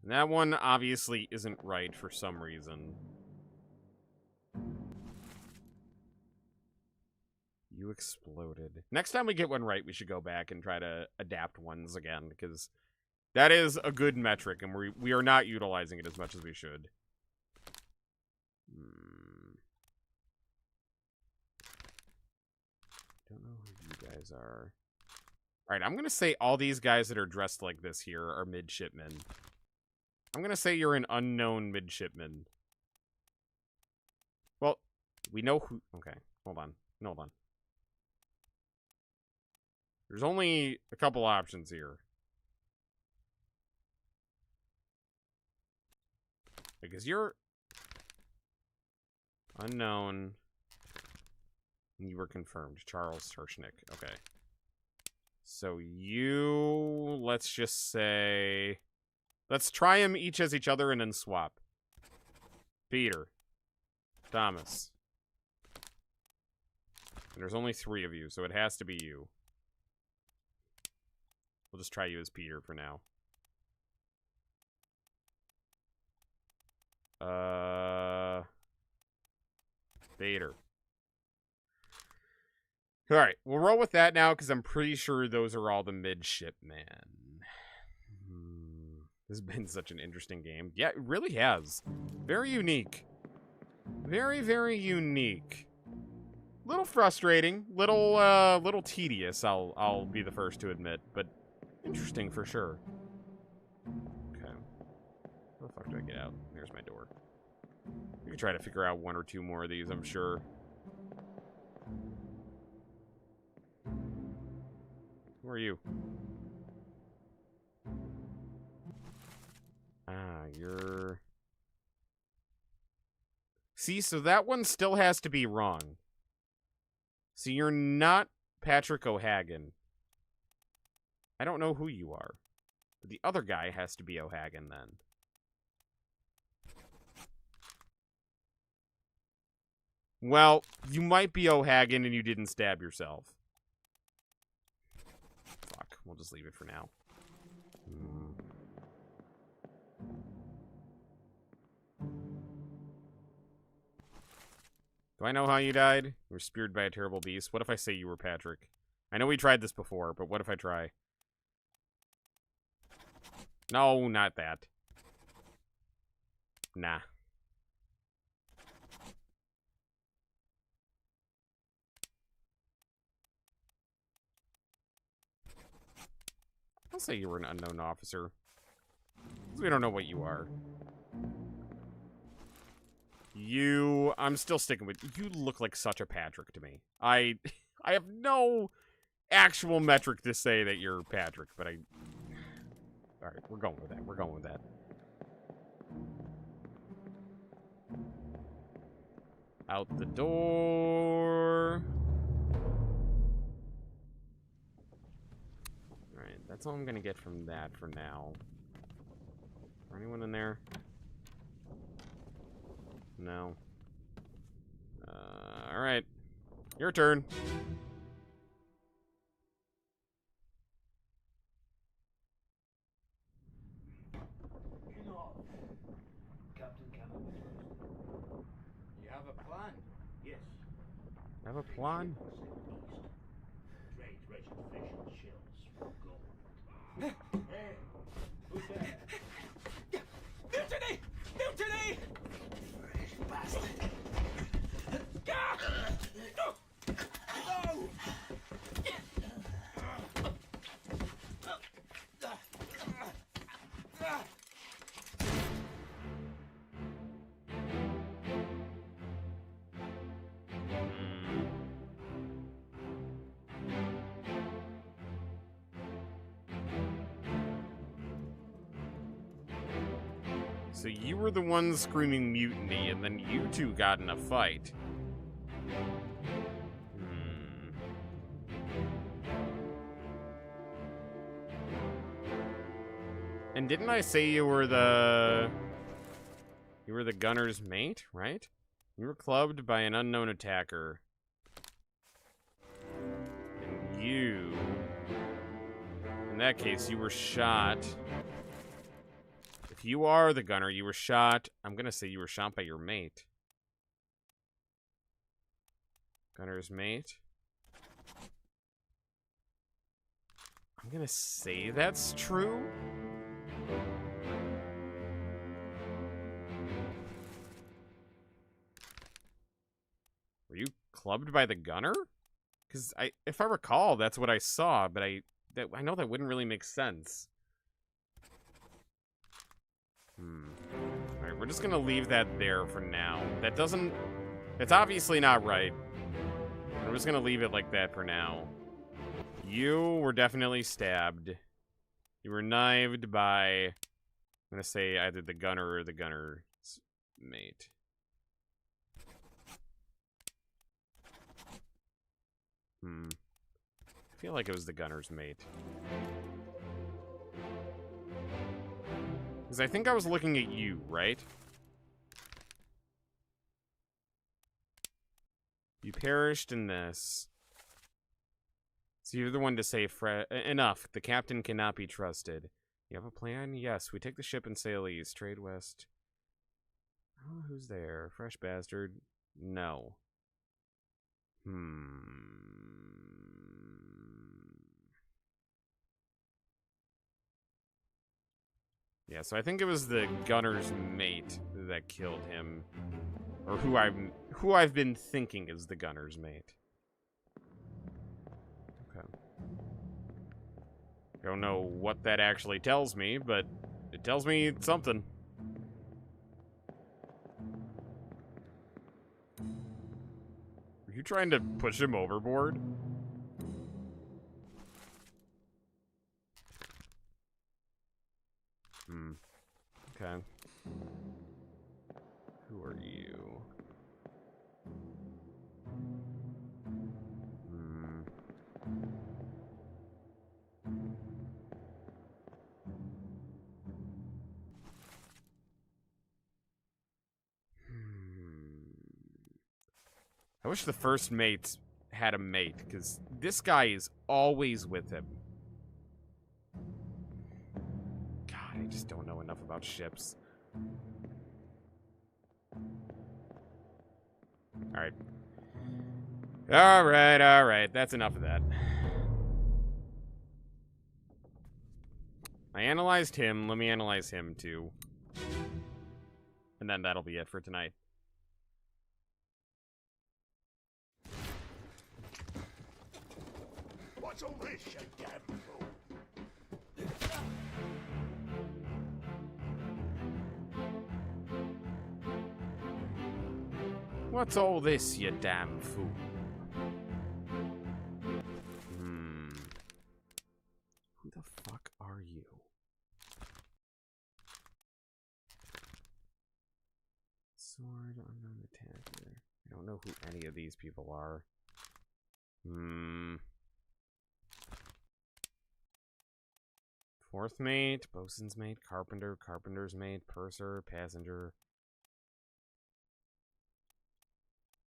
And that one obviously isn't right for some reason. You exploded. Next time we get one right, we should go back and try to adapt ones again, because that is a good metric, and we are not utilizing it as much as we should. Don't know who you guys are. Alright, I'm gonna say all these guys that are dressed like this here are midshipmen. I'm gonna say you're an unknown midshipman. Well, we know who... Okay, hold on. Hold on. There's only a couple options here. Because you're... unknown. And you were confirmed. Charles Tershnick. Okay. So you... Let's just say... Let's try them each as each other and then swap. Peter. Thomas. And there's only 3 of you, so it has to be you. We'll just try you as Peter for now. Vader. Alright, we'll roll with that now, because I'm pretty sure those are all the midshipmen. This has been such an interesting game. Yeah, it really has. Very unique. Very, very unique. Little frustrating. Little tedious, I'll be the first to admit, but interesting for sure. Okay. How the fuck do I get out? There's my door. We could try to figure out 1 or 2 more of these, I'm sure. Who are you? Ah, you're... See, so that one still has to be wrong. So you're not Patrick O'Hagan. I don't know who you are. But the other guy has to be O'Hagan then. Well, you might be O'Hagan and you didn't stab yourself. Fuck, we'll just leave it for now. Do I know how you died? You were speared by a terrible beast. What if I say you were Patrick? I know we tried this before, but what if I try? No, not that. Nah. I'll say you were an unknown officer. We don't know what you are. I'm still sticking with you. Look like such a Patrick to me. I have no actual metric to say that you're Patrick, but alright, we're going with that. We're going with that. Out the door. Alright, that's all I'm gonna get from that for now. Is there anyone in there? No. Alright. Your turn. Captain Cameron. You have a plan? Yes. Have a plan? Trade rich fish and shells for gold. Hey, who's there? Mutiny! Mutiny! Bastard! No! So you were the ones screaming mutiny, and then you two got in a fight. And didn't I say you were the gunner's mate, right? You were clubbed by an unknown attacker. And you... In that case, you were shot. If you are the gunner, you were shot. I'm gonna say you were shot by your mate. Gunner's mate. I'm gonna say that's true. Were you clubbed by the gunner? Because if I recall, that's what I saw, but I know that wouldn't really make sense. Alright, we're just gonna leave that there for now. It's obviously not right. We're just gonna leave it like that for now. You were definitely stabbed. You were knifed by, I'm gonna say either the gunner or the gunner's mate. I feel like it was the gunner's mate. Because I think I was looking at you, right? You perished in this. So you're the one to say, enough. The captain cannot be trusted. You have a plan? Yes. We take the ship and sail east. Trade west. Oh, who's there? Fresh bastard? No. Yeah, so I think it was the gunner's mate that killed him. Or who I've been thinking is the gunner's mate. Okay. Don't know what that actually tells me, but it tells me something. trying to push him overboard? Okay. Who are you? I wish the first mate had a mate, because this guy is always with him. God, I just don't know enough about ships. Alright. Alright. That's enough of that. I analyzed him. Let me analyze him, too. And then that'll be it for tonight. What's all this, you damn fool? What's all this, you damn fool? Who the fuck are you? Sword, unknown attacker. I don't know who any of these people are. Fourth mate, bosun's mate, carpenter, carpenter's mate, purser, passenger.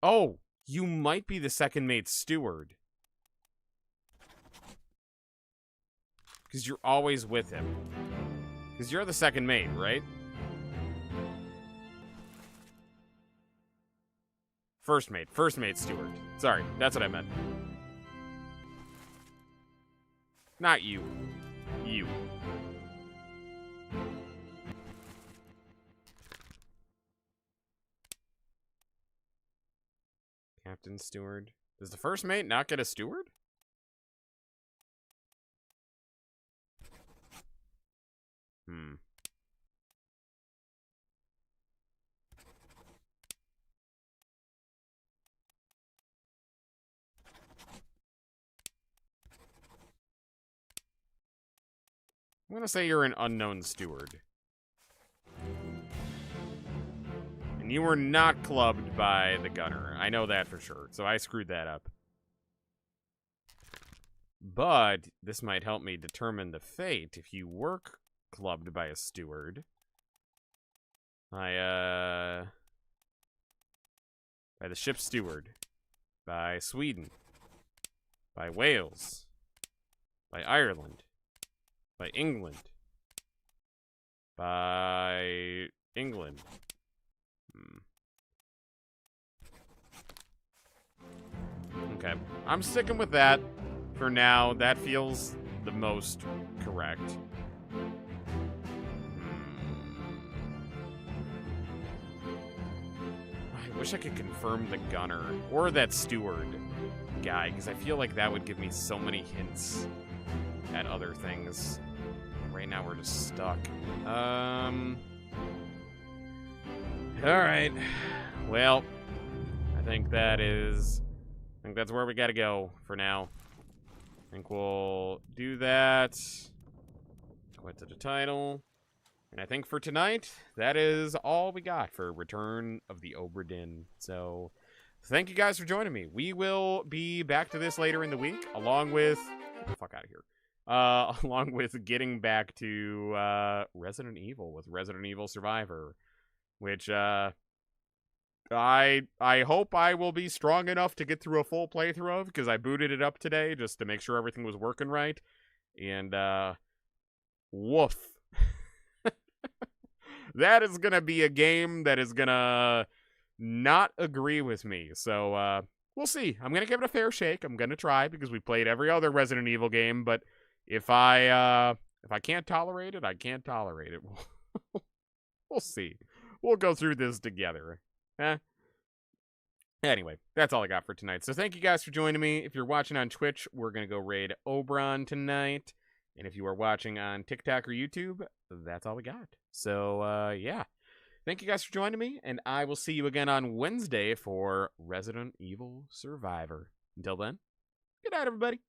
Oh, you might be the second mate's steward. Because you're always with him. Because you're the second mate, right? First mate steward. Sorry, that's what I meant. Not you. You. Captain steward. Does the first mate not get a steward? I'm gonna say you're an unknown steward. And you were not clubbed by the gunner. I know that for sure, so I screwed that up. But this might help me determine the fate if you were clubbed by a steward. By the ship's steward. By Sweden. By Wales. By Ireland. By England. By England. Okay. I'm sticking with that for now. That feels the most correct. I wish I could confirm the gunner or that steward guy, because I feel like that would give me so many hints at other things. Right now we're just stuck. Alright. Well, I think that's where we gotta go for now. I think we'll do that. Go to the title. And I think for tonight, that is all we got for Return of the Obra Dinn. So, thank you guys for joining me. We will be back to this later in the week, along with... Get the fuck out of here. Along with getting back to Resident Evil with Resident Evil Survivor, which I hope I will be strong enough to get through a full playthrough of, because I booted it up today just to make sure everything was working right, and woof. That is gonna be a game that is gonna not agree with me, so we'll see. I'm gonna give it a fair shake. I'm gonna try, because we played every other Resident Evil game, but if I can't tolerate it, I can't tolerate it. We'll see. We'll go through this together. Anyway, that's all I got for tonight. So thank you guys for joining me. If you're watching on Twitch, we're going to go raid Oberon tonight. And if you are watching on TikTok or YouTube, that's all we got. So, yeah. Thank you guys for joining me, and I will see you again on Wednesday for Resident Evil Survivor. Until then, good night, everybody.